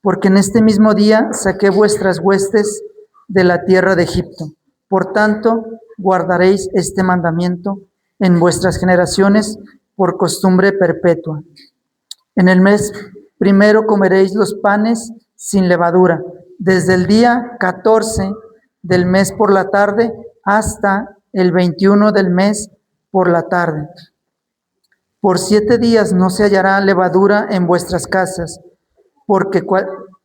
porque en este mismo día saqué vuestras huestes de la tierra de Egipto. Por tanto, guardaréis este mandamiento en vuestras generaciones por costumbre perpetua. En el mes primero comeréis los panes sin levadura, desde el día 14 del mes por la tarde hasta el 21 del mes por la tarde. Por 7 días no se hallará levadura en vuestras casas, porque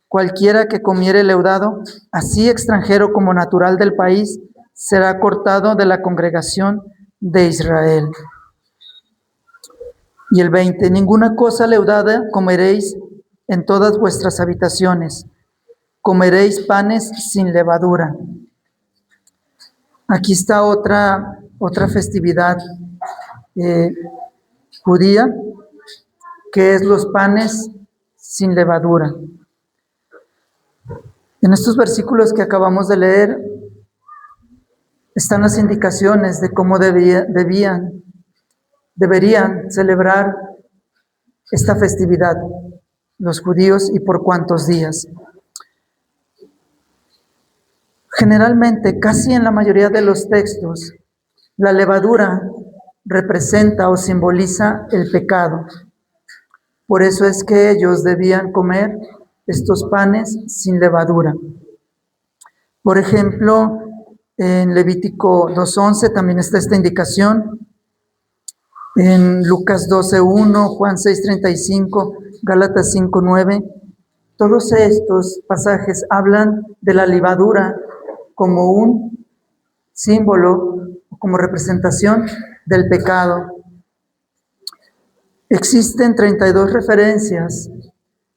cualquiera que comiere leudado, así extranjero como natural del país, será cortado de la congregación de Israel. Y el 20, ninguna cosa leudada comeréis en todas vuestras habitaciones, comeréis panes sin levadura. Aquí está otra festividad judía, que es los panes sin levadura. En estos versículos que acabamos de leer están las indicaciones de cómo deberían celebrar esta festividad los judíos y por cuántos días. Generalmente, casi en la mayoría de los textos, la levadura representa o simboliza el pecado. Por eso es que ellos debían comer estos panes sin levadura. Por ejemplo, en Levítico 2:11 también está esta indicación. En Lucas 12:1, Juan 6:35, Gálatas 5:9, todos estos pasajes hablan de la levadura como un símbolo, como representación del pecado. Existen 32 referencias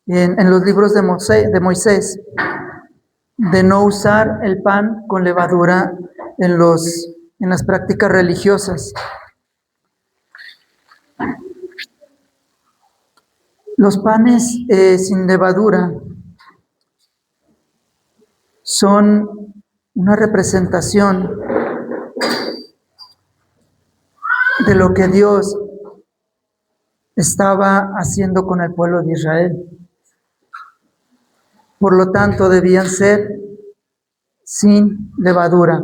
en los libros de Moisés de no usar el pan con levadura en las prácticas religiosas. Los panes sin levadura son una representación de lo que Dios estaba haciendo con el pueblo de Israel. Por lo tanto, debían ser sin levadura,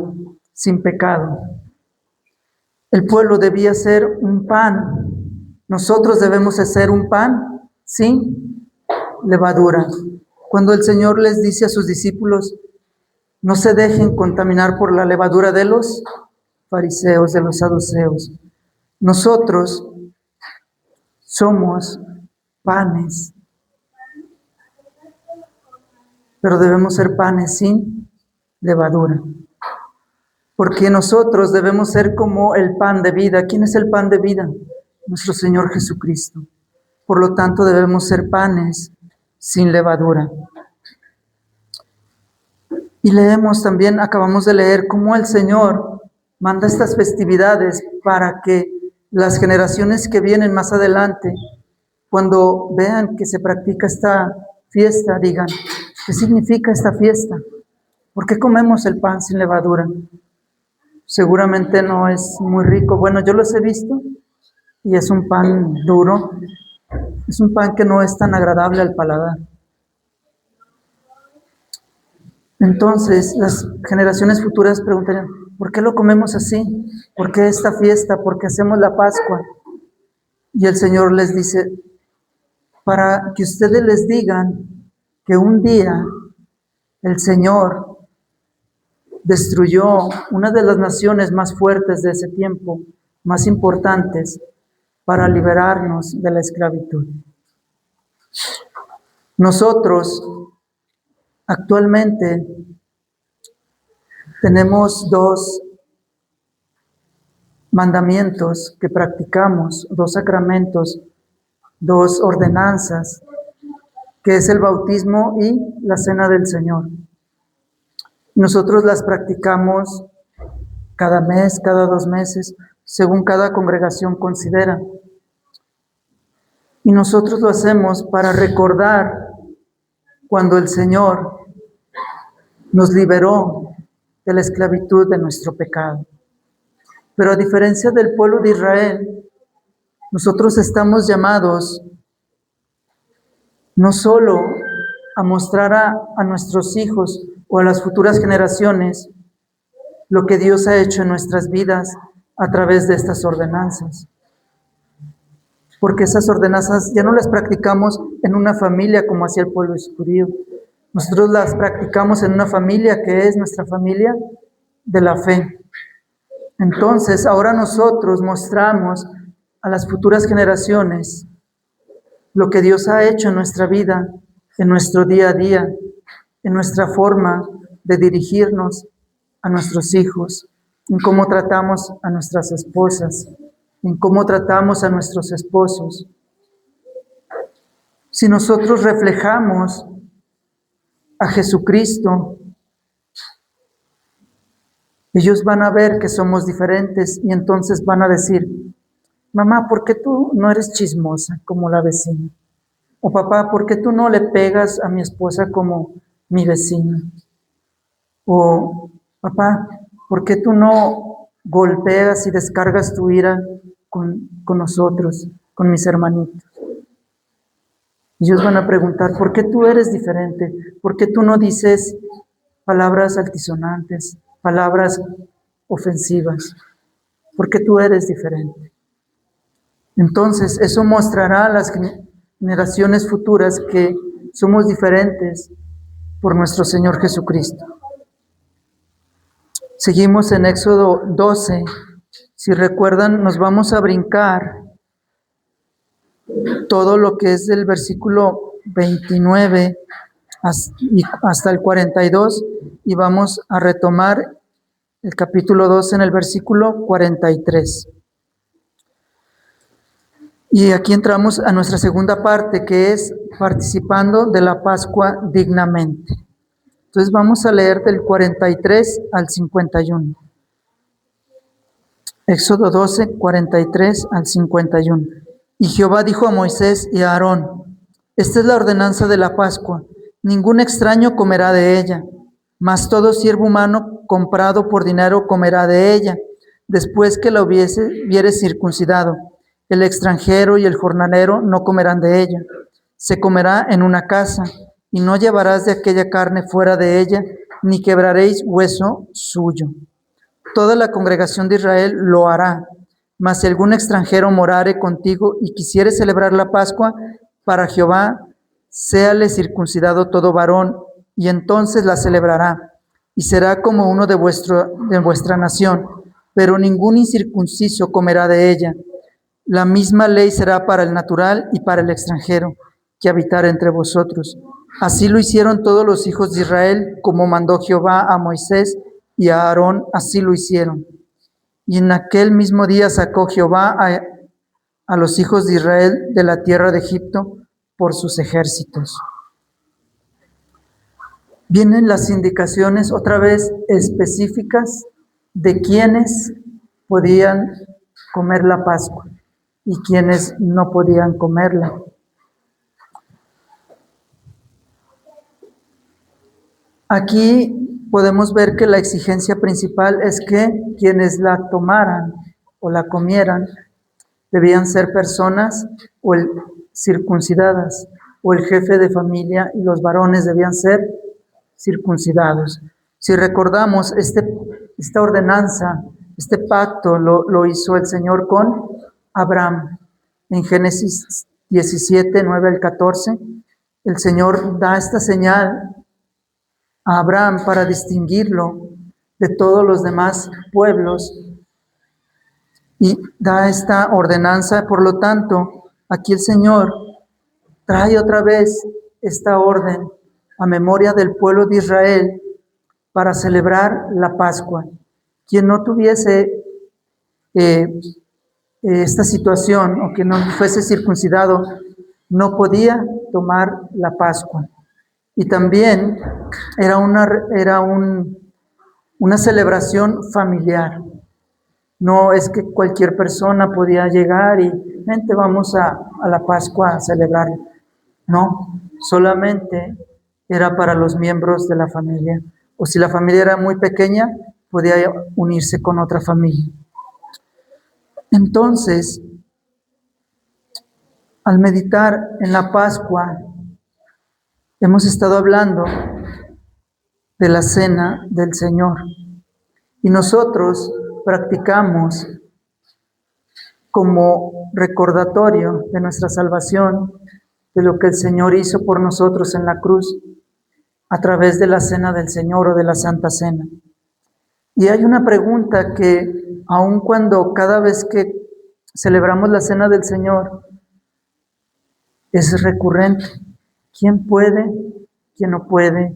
sin pecado. El pueblo debía ser un pan. Nosotros debemos hacer un pan sin levadura. Cuando el Señor les dice a sus discípulos, no se dejen contaminar por la levadura de los fariseos, de los saduceos. Nosotros somos panes, pero debemos ser panes sin levadura. Porque nosotros debemos ser como el pan de vida. ¿Quién es el pan de vida? Nuestro Señor Jesucristo. Por lo tanto, debemos ser panes sin levadura. Y leemos también, acabamos de leer, cómo el Señor manda estas festividades para que las generaciones que vienen más adelante, cuando vean que se practica esta fiesta, digan, ¿qué significa esta fiesta? ¿Por qué comemos el pan sin levadura? Seguramente no es muy rico. Bueno, yo los he visto y es un pan duro. Es un pan que no es tan agradable al paladar. Entonces, las generaciones futuras preguntarían, ¿por qué lo comemos así? ¿Por qué esta fiesta? ¿Por qué hacemos la Pascua? Y el Señor les dice, para que ustedes les digan que un día el Señor destruyó una de las naciones más fuertes de ese tiempo, más importantes, para liberarnos de la esclavitud. Nosotros actualmente tenemos 2 mandamientos que practicamos, 2 sacramentos, 2 ordenanzas, que es el bautismo y la cena del Señor. Nosotros las practicamos cada mes, cada 2 meses, según cada congregación considera. Y nosotros lo hacemos para recordar cuando el Señor nos liberó de la esclavitud de nuestro pecado. Pero a diferencia del pueblo de Israel, nosotros estamos llamados no solo a mostrar a nuestros hijos o a las futuras generaciones lo que Dios ha hecho en nuestras vidas a través de estas ordenanzas. Porque esas ordenanzas ya no las practicamos en una familia como hacía el pueblo judío. Nosotros las practicamos en una familia que es nuestra familia de la fe. Entonces, ahora nosotros mostramos a las futuras generaciones lo que Dios ha hecho en nuestra vida, en nuestro día a día, en nuestra forma de dirigirnos a nuestros hijos, en cómo tratamos a nuestras esposas, en cómo tratamos a nuestros esposos. Si nosotros reflejamos a Jesucristo, ellos van a ver que somos diferentes y entonces van a decir, mamá, ¿por qué tú no eres chismosa como la vecina? O papá, ¿por qué tú no le pegas a mi esposa como mi vecina? O papá, ¿por qué tú no golpeas y descargas tu ira con nosotros, con mis hermanitos? Ellos van a preguntar, ¿por qué tú eres diferente? ¿Por qué tú no dices palabras altisonantes, palabras ofensivas? ¿Por qué tú eres diferente? Entonces, eso mostrará a las generaciones futuras que somos diferentes por nuestro Señor Jesucristo. Seguimos en Éxodo 12. Si recuerdan, nos vamos a brincar todo lo que es del versículo 29 hasta el 42 y vamos a retomar el capítulo 12 en el versículo 43. Y aquí entramos a nuestra segunda parte, que es participando de la Pascua dignamente. Entonces vamos a leer del 43 al 51. Éxodo 12, 43 al 51. Y Jehová dijo a Moisés y a Aarón: esta es la ordenanza de la Pascua. Ningún extraño comerá de ella, mas todo siervo humano comprado por dinero comerá de ella, después que la viere circuncidado. El extranjero y el jornalero no comerán de ella. Se comerá en una casa, y no llevarás de aquella carne fuera de ella, ni quebraréis hueso suyo. Toda la congregación de Israel lo hará. Mas si algún extranjero morare contigo y quisiere celebrar la Pascua para Jehová, séale circuncidado todo varón, y entonces la celebrará, y será como uno de vuestra nación, pero ningún incircunciso comerá de ella. La misma ley será para el natural y para el extranjero que habitar entre vosotros. Así lo hicieron todos los hijos de Israel, como mandó Jehová a Moisés y a Aarón, así lo hicieron. Y en aquel mismo día sacó Jehová a los hijos de Israel de la tierra de Egipto por sus ejércitos. Vienen las indicaciones otra vez específicas de quiénes podían comer la Pascua y quiénes no podían comerla. Aquí podemos ver que la exigencia principal es que quienes la tomaran o la comieran debían ser personas circuncidadas, o el jefe de familia y los varones debían ser circuncidados. Si recordamos, esta ordenanza, este pacto lo hizo el Señor con Abraham. En Génesis 17, 9 al 14, el Señor da esta señal a Abraham para distinguirlo de todos los demás pueblos y da esta ordenanza. Por lo tanto, aquí el Señor trae otra vez esta orden a memoria del pueblo de Israel para celebrar la Pascua. Quien no tuviese esta situación o que no fuese circuncidado no podía tomar la Pascua. Y también era una celebración familiar. No es que cualquier persona podía llegar y vente, vamos a la Pascua a celebrar. No, solamente era para los miembros de la familia. O si la familia era muy pequeña, podía unirse con otra familia. Entonces, al meditar en la Pascua, hemos estado hablando de la cena del Señor. Y nosotros practicamos como recordatorio de nuestra salvación, de lo que el Señor hizo por nosotros en la cruz, a través de la cena del Señor o de la Santa Cena. Y hay una pregunta que, aun cuando cada vez que celebramos la cena del Señor, es recurrente. ¿Quién puede, quién no puede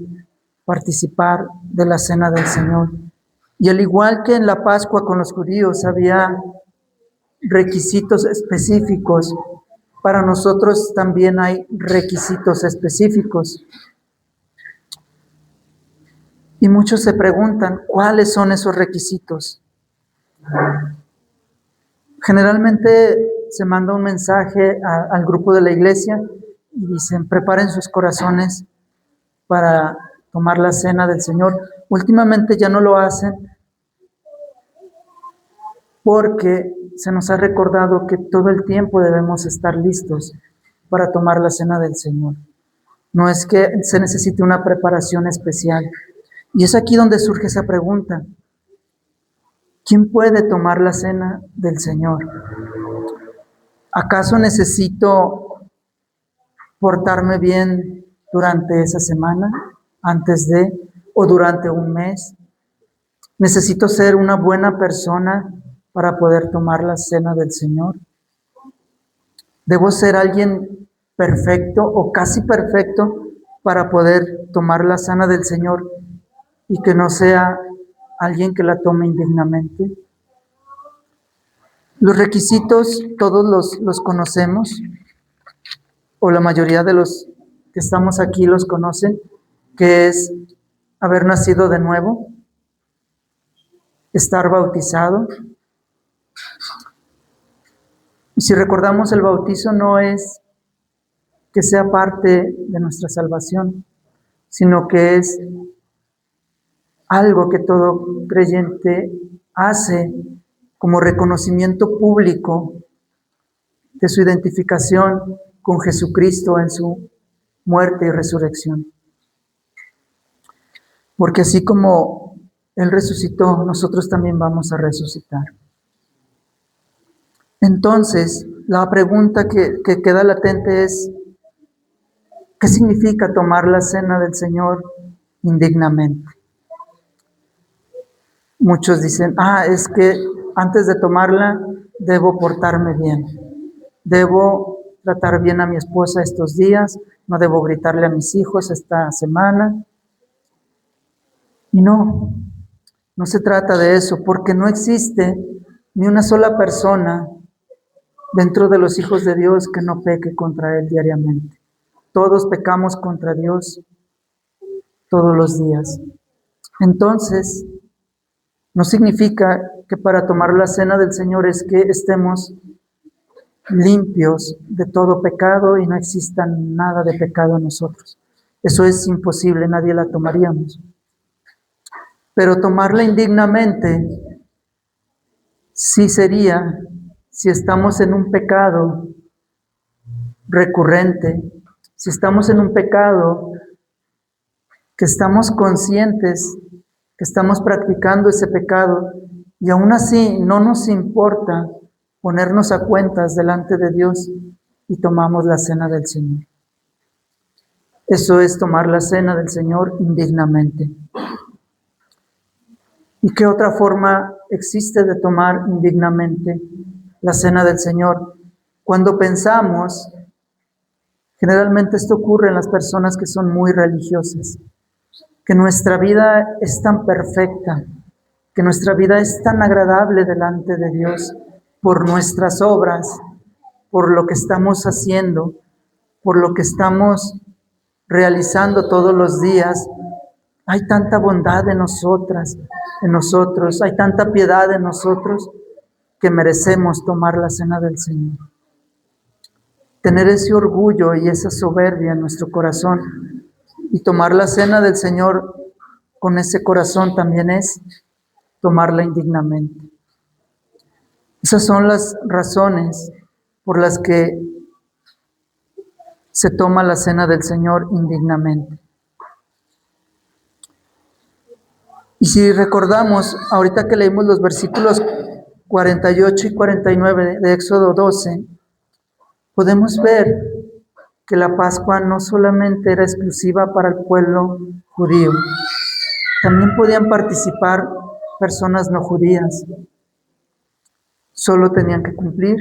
participar de la cena del Señor? Y al igual que en la Pascua con los judíos había requisitos específicos, para nosotros también hay requisitos específicos. Y muchos se preguntan, ¿cuáles son esos requisitos? Generalmente se manda un mensaje al grupo de la iglesia y dicen, preparen sus corazones para tomar la cena del Señor. Últimamente ya no lo hacen porque se nos ha recordado que todo el tiempo debemos estar listos para tomar la cena del Señor. No es que se necesite una preparación especial. Y es aquí donde surge esa pregunta. ¿Quién puede tomar la cena del Señor? ¿Acaso necesito portarme bien durante esa semana, antes de, o durante un mes? ¿Necesito ser una buena persona para poder tomar la cena del Señor? ¿Debo ser alguien perfecto o casi perfecto para poder tomar la cena del Señor y que no sea alguien que la tome indignamente? Los requisitos todos los conocemos, o la mayoría de los que estamos aquí los conocen, que es haber nacido de nuevo, estar bautizado. Y si recordamos, el bautizo no es que sea parte de nuestra salvación, sino que es algo que todo creyente hace como reconocimiento público de su identificación con Jesucristo en su muerte y resurrección. Porque así como Él resucitó, nosotros también vamos a resucitar. Entonces, la pregunta que queda latente es, ¿qué significa tomar la cena del Señor indignamente? Muchos dicen, es que antes de tomarla debo portarme bien, debo tratar bien a mi esposa estos días, no debo gritarle a mis hijos esta semana. Y no se trata de eso, porque no existe ni una sola persona dentro de los hijos de Dios que no peque contra Él diariamente. Todos pecamos contra Dios todos los días. Entonces, no significa que para tomar la cena del Señor es que estemos limpios de todo pecado y no exista nada de pecado en nosotros. Eso es imposible, nadie la tomaríamos. Pero tomarla indignamente sí sería si estamos en un pecado recurrente, si estamos en un pecado que estamos conscientes que estamos practicando ese pecado y aún así no nos importa ponernos a cuentas delante de Dios y tomamos la cena del Señor. Eso es tomar la cena del Señor indignamente. ¿Y qué otra forma existe de tomar indignamente la cena del Señor? Cuando pensamos, generalmente esto ocurre en las personas que son muy religiosas, que nuestra vida es tan perfecta, que nuestra vida es tan agradable delante de Dios por nuestras obras, por lo que estamos haciendo, por lo que estamos realizando todos los días. Hay tanta bondad en nosotros, hay tanta piedad en nosotros que merecemos tomar la cena del Señor. Tener ese orgullo y esa soberbia en nuestro corazón y tomar la cena del Señor con ese corazón también es tomarla indignamente. Esas son las razones por las que se toma la cena del Señor indignamente. Y si recordamos, ahorita que leímos los versículos 48 y 49 de Éxodo 12, podemos ver que la Pascua no solamente era exclusiva para el pueblo judío, también podían participar personas no judías. Solo tenían que cumplir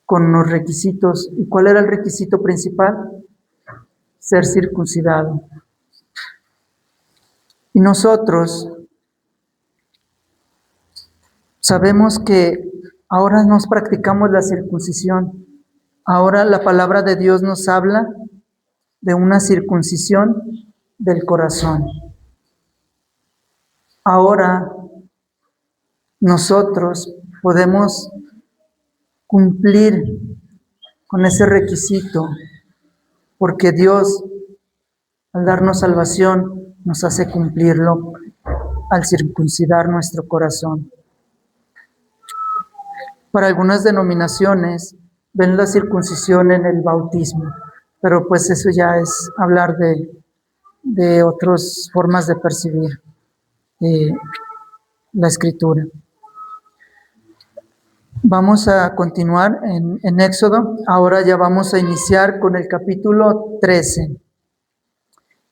con los requisitos. ¿Y cuál era el requisito principal? Ser circuncidado. Y nosotros sabemos que ahora nos practicamos la circuncisión. Ahora la palabra de Dios nos habla de una circuncisión del corazón. Ahora nosotros podemos cumplir con ese requisito, porque Dios, al darnos salvación, nos hace cumplirlo al circuncidar nuestro corazón. Para algunas denominaciones ven la circuncisión en el bautismo, pero pues eso ya es hablar de otras formas de percibir la Escritura. Vamos a continuar en Éxodo. Ahora ya vamos a iniciar con el capítulo 13.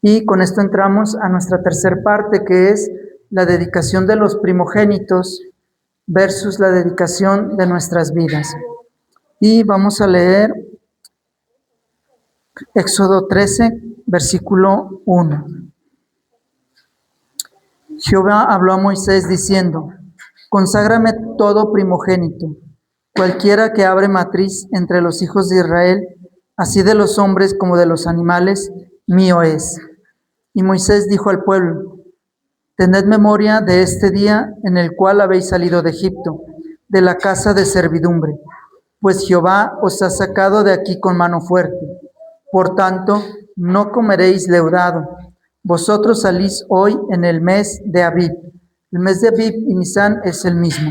Y con esto entramos a nuestra tercera parte, que es la dedicación de los primogénitos versus la dedicación de nuestras vidas. Y vamos a leer Éxodo 13, versículo 1. Jehová habló a Moisés diciendo: Conságrame todo primogénito, cualquiera que abre matriz entre los hijos de Israel, así de los hombres como de los animales, mío es. Y Moisés dijo al pueblo: Tened memoria de este día en el cual habéis salido de Egipto, de la casa de servidumbre, pues Jehová os ha sacado de aquí con mano fuerte. Por tanto, no comeréis leudado. Vosotros salís hoy en el mes de Abib. El mes de Abib y Nisán es el mismo.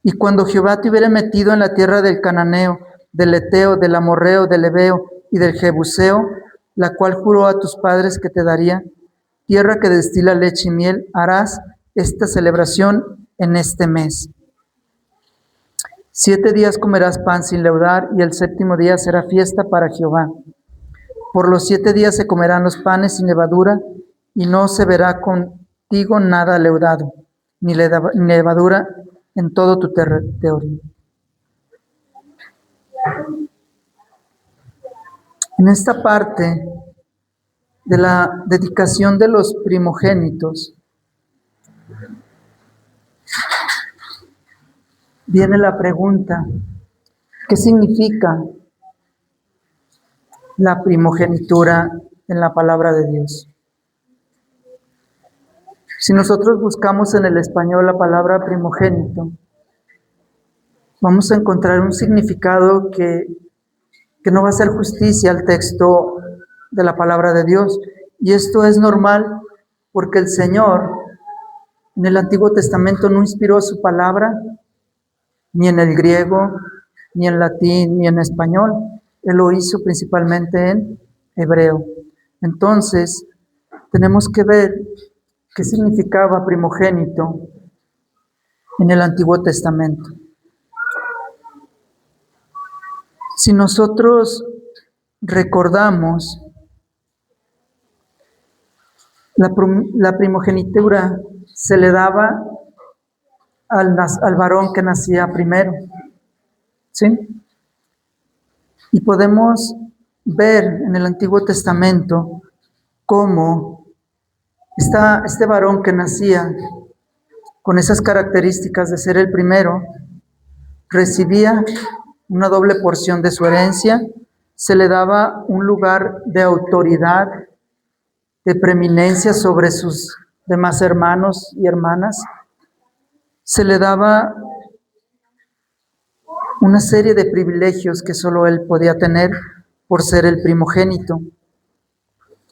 Y cuando Jehová te hubiere metido en la tierra del Cananeo, del Eteo, del Amorreo, del Ebeo y del Jebuseo, la cual juró a tus padres que te daría, tierra que destila leche y miel, harás esta celebración en este mes. 7 días comerás pan sin leudar, y el séptimo día será fiesta para Jehová. Por los 7 días se comerán los panes sin levadura, y no se verá contigo nada leudado, ni levadura en todo tu territorio. En esta parte de la dedicación de los primogénitos, viene la pregunta: ¿qué significa la primogenitura en la palabra de Dios? Si nosotros buscamos en el español la palabra primogénito, vamos a encontrar un significado que no va a hacer justicia al texto de la palabra de Dios. Y esto es normal porque el Señor en el Antiguo Testamento no inspiró su palabra ni en el griego, ni en latín, ni en español. Él lo hizo principalmente en hebreo. Entonces, tenemos que ver qué significaba primogénito en el Antiguo Testamento. Si nosotros recordamos, la primogenitura se le daba al varón que nacía primero, ¿sí? Y podemos ver en el Antiguo Testamento cómo este varón que nacía con esas características de ser el primero, recibía una doble porción de su herencia, se le daba un lugar de autoridad, de preeminencia sobre sus demás hermanos y hermanas, se le daba una serie de privilegios que solo él podía tener por ser el primogénito.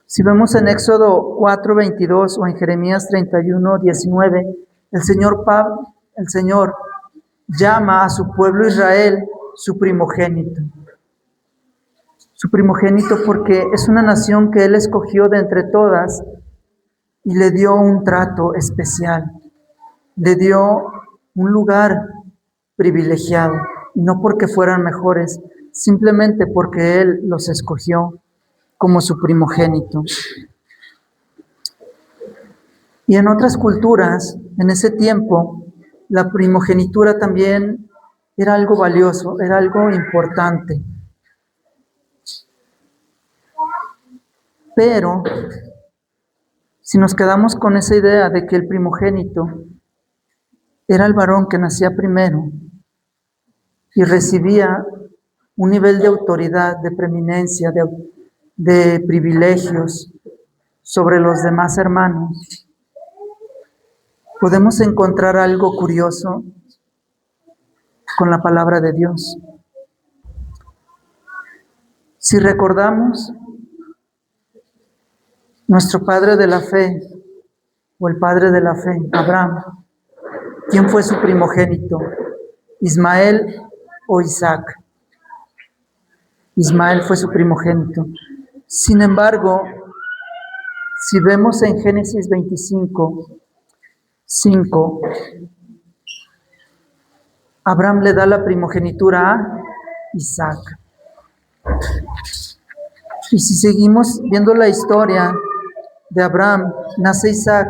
Si vemos en Éxodo 4:22 o en Jeremías 31:19, el Señor llama a su pueblo Israel su primogénito. Su primogénito porque es una nación que Él escogió de entre todas y le dio un trato especial, le dio un lugar privilegiado, y no porque fueran mejores, simplemente porque Él los escogió como su primogénito. Y en otras culturas, en ese tiempo, la primogenitura también era algo valioso, era algo importante. Pero, si nos quedamos con esa idea de que el primogénito era el varón que nacía primero y recibía un nivel de autoridad, de preeminencia, de privilegios sobre los demás hermanos, podemos encontrar algo curioso con la palabra de Dios. Si recordamos, nuestro padre de la fe, o el padre de la fe, Abraham, ¿quién fue su primogénito? ¿Ismael o Isaac? Ismael fue su primogénito. Sin embargo, si vemos en Génesis 25:5, Abraham le da la primogenitura a Isaac. Y si seguimos viendo la historia de Abraham, nace Isaac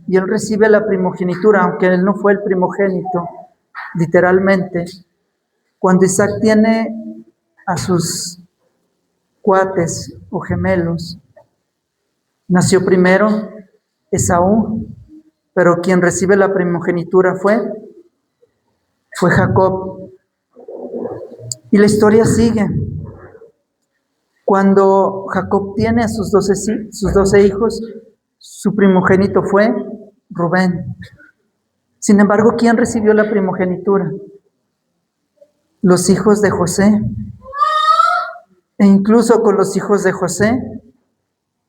y él recibe la primogenitura, aunque él no fue el primogénito, literalmente. Cuando Isaac tiene a sus cuates o gemelos, nació primero Esaú, pero quien recibe la primogenitura fue Jacob. Y la historia sigue. Cuando Jacob tiene a sus 12 hijos, Su primogénito fue Rubén. Sin embargo, ¿quién recibió la primogenitura? Los hijos de José. E incluso con los hijos de José,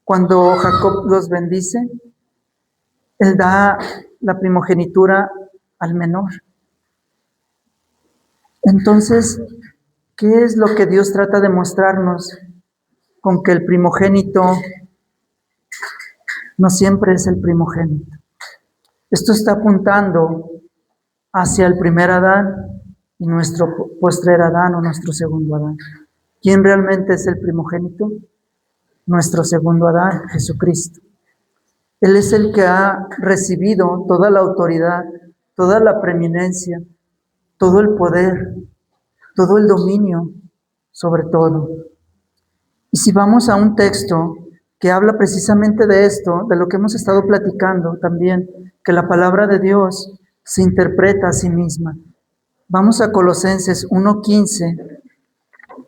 cuando Jacob los bendice, él da la primogenitura al menor. Entonces, ¿qué es lo que Dios trata de mostrarnos con que el primogénito no siempre es el primogénito? Esto está apuntando hacia el primer Adán y nuestro postrer Adán o nuestro segundo Adán. ¿Quién realmente es el primogénito? Nuestro segundo Adán, Jesucristo. Él es el que ha recibido toda la autoridad, toda la preeminencia, todo el poder, todo el dominio sobre todo. Y si vamos a un texto que habla precisamente de esto, de lo que hemos estado platicando también, que la palabra de Dios se interpreta a sí misma. Vamos a Colosenses 1:15.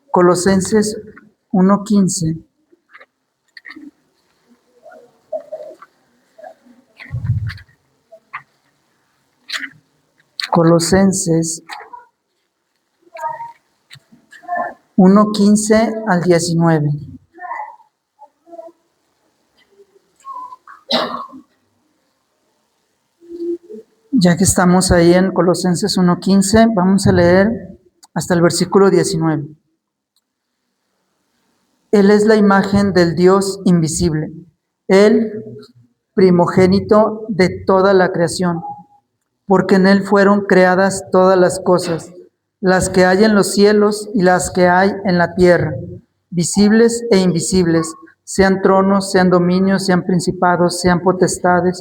Colosenses 1:15. Colosenses 1:15 al 19. Ya que estamos ahí en Colosenses 1:15, vamos a leer hasta el versículo 19. Él es la imagen del Dios invisible, el primogénito de toda la creación, porque en Él fueron creadas todas las cosas, las que hay en los cielos y las que hay en la tierra, visibles e invisibles, sean tronos, sean dominios, sean principados, sean potestades.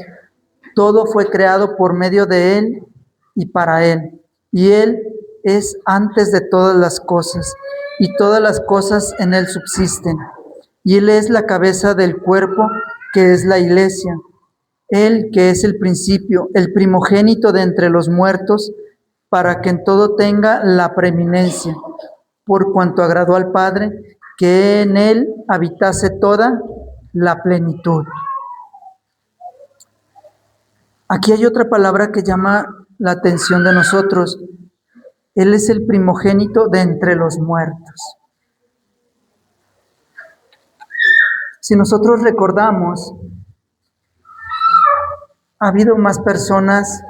Todo fue creado por medio de Él y para Él. Y Él es antes de todas las cosas, y todas las cosas en Él subsisten. Y Él es la cabeza del cuerpo, que es la iglesia. Él que es el principio, el primogénito de entre los muertos, para que en todo tenga la preeminencia, por cuanto agradó al Padre, que en Él habitase toda la plenitud. Aquí hay otra palabra que llama la atención de nosotros. Él es el primogénito de entre los muertos. Si nosotros recordamos, ha habido más personas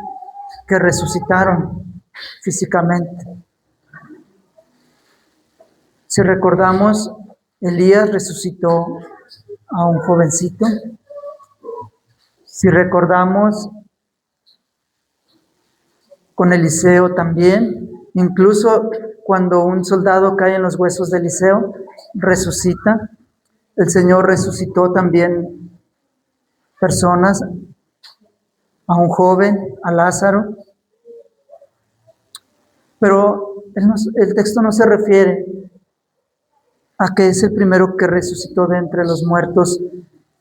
que resucitaron físicamente. Si recordamos, Elías resucitó a un jovencito. Si recordamos, con Eliseo también, incluso cuando un soldado cae en los huesos de Eliseo, resucita. El Señor resucitó también personas, a un joven, a Lázaro. Pero el texto no se refiere a que es el primero que resucitó de entre los muertos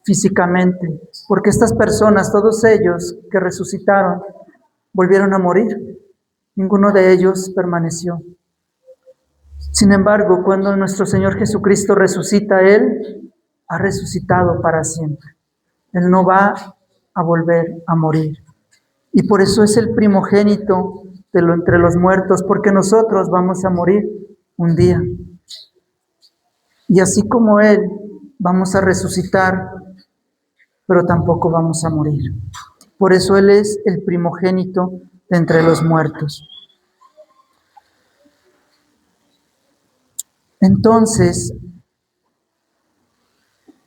físicamente, porque estas personas, todos ellos que resucitaron, volvieron a morir. Ninguno de ellos permaneció. Sin embargo, cuando nuestro Señor Jesucristo resucita, Él ha resucitado para siempre. Él no va a volver a morir. Y por eso es el primogénito entre los muertos, porque nosotros vamos a morir un día. Y así como Él, vamos a resucitar, pero tampoco vamos a morir. Por eso Él es el primogénito de entre los muertos. Entonces,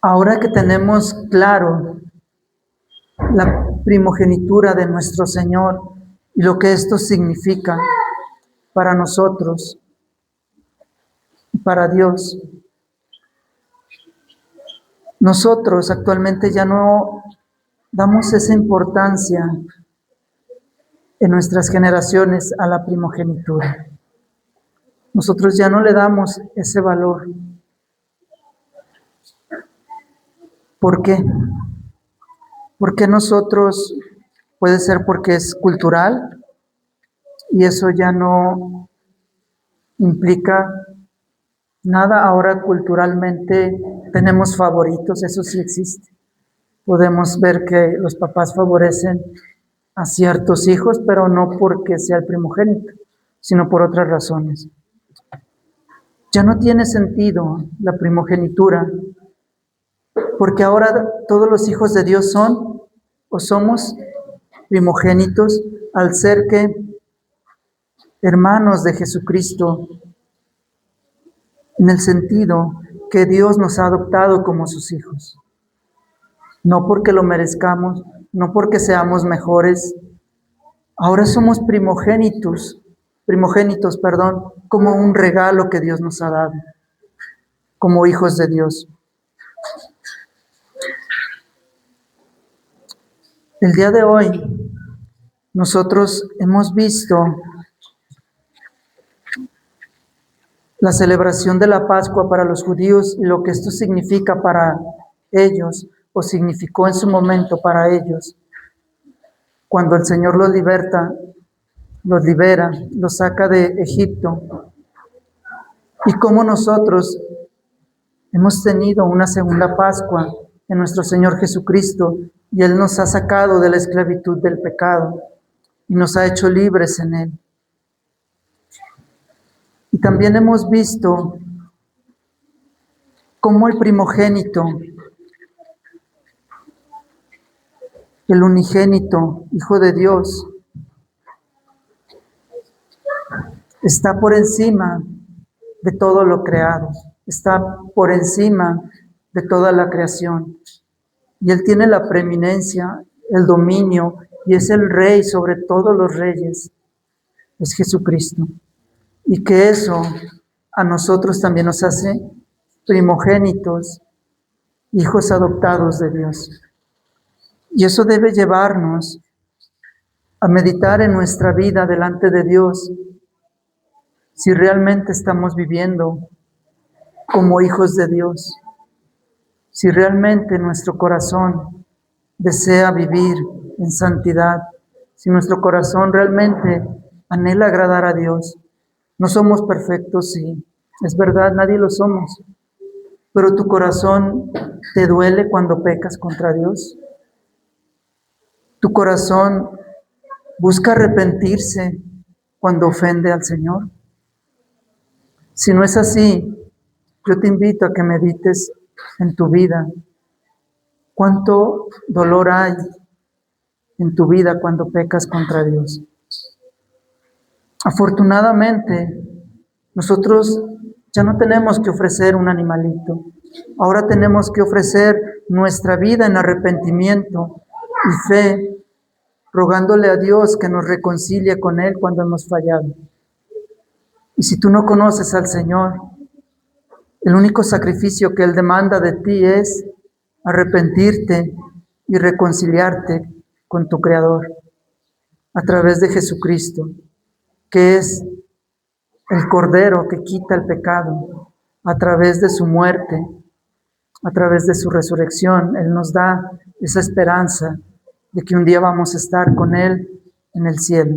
ahora que tenemos claro la primogenitura de nuestro Señor y lo que esto significa para nosotros y para Dios, nosotros actualmente ya no damos esa importancia en nuestras generaciones a la primogenitura. Nosotros ya no le damos ese valor. ¿Por qué? Porque nosotros, puede ser porque es cultural, y eso ya no implica nada. Ahora culturalmente tenemos favoritos, eso sí existe. podemos ver que los papás favorecen a ciertos hijos, pero no porque sea el primogénito, sino por otras razones. Ya no tiene sentido la primogenitura, porque ahora todos los hijos de Dios son o somos primogénitos al ser que hermanos de Jesucristo, en el sentido que Dios nos ha adoptado como sus hijos. No porque lo merezcamos, no porque seamos mejores. Ahora somos primogénitos, como un regalo que Dios nos ha dado, como hijos de Dios. El día de hoy, nosotros hemos visto la celebración de la Pascua para los judíos y lo que esto significa para ellos, o significó en su momento para ellos, cuando el Señor los libera, los saca de Egipto, y cómo nosotros hemos tenido una segunda Pascua en nuestro Señor Jesucristo, y Él nos ha sacado de la esclavitud del pecado y nos ha hecho libres en Él. Y también hemos visto cómo el primogénito, el unigénito, Hijo de Dios, está por encima de todo lo creado, está por encima de toda la creación. Y Él tiene la preeminencia, el dominio, y es el Rey sobre todos los reyes, es Jesucristo. Y que eso a nosotros también nos hace primogénitos, hijos adoptados de Dios. Y eso debe llevarnos a meditar en nuestra vida delante de Dios, si realmente estamos viviendo como hijos de Dios, si realmente nuestro corazón desea vivir en santidad, si nuestro corazón realmente anhela agradar a Dios. No somos perfectos, sí, es verdad, nadie lo somos, pero tu corazón te duele cuando pecas contra Dios. Tu corazón busca arrepentirse cuando ofende al Señor. Si no es así, yo te invito a que medites en tu vida. ¿Cuánto dolor hay en tu vida cuando pecas contra Dios? Afortunadamente, nosotros ya no tenemos que ofrecer un animalito. Ahora tenemos que ofrecer nuestra vida en arrepentimiento y fe, rogándole a Dios que nos reconcilie con Él cuando hemos fallado. Y si tú no conoces al Señor, el único sacrificio que Él demanda de ti es arrepentirte y reconciliarte con tu Creador a través de Jesucristo, que es el Cordero que quita el pecado. A través de su muerte, a través de su resurrección, Él nos da esa esperanza de que un día vamos a estar con Él en el cielo.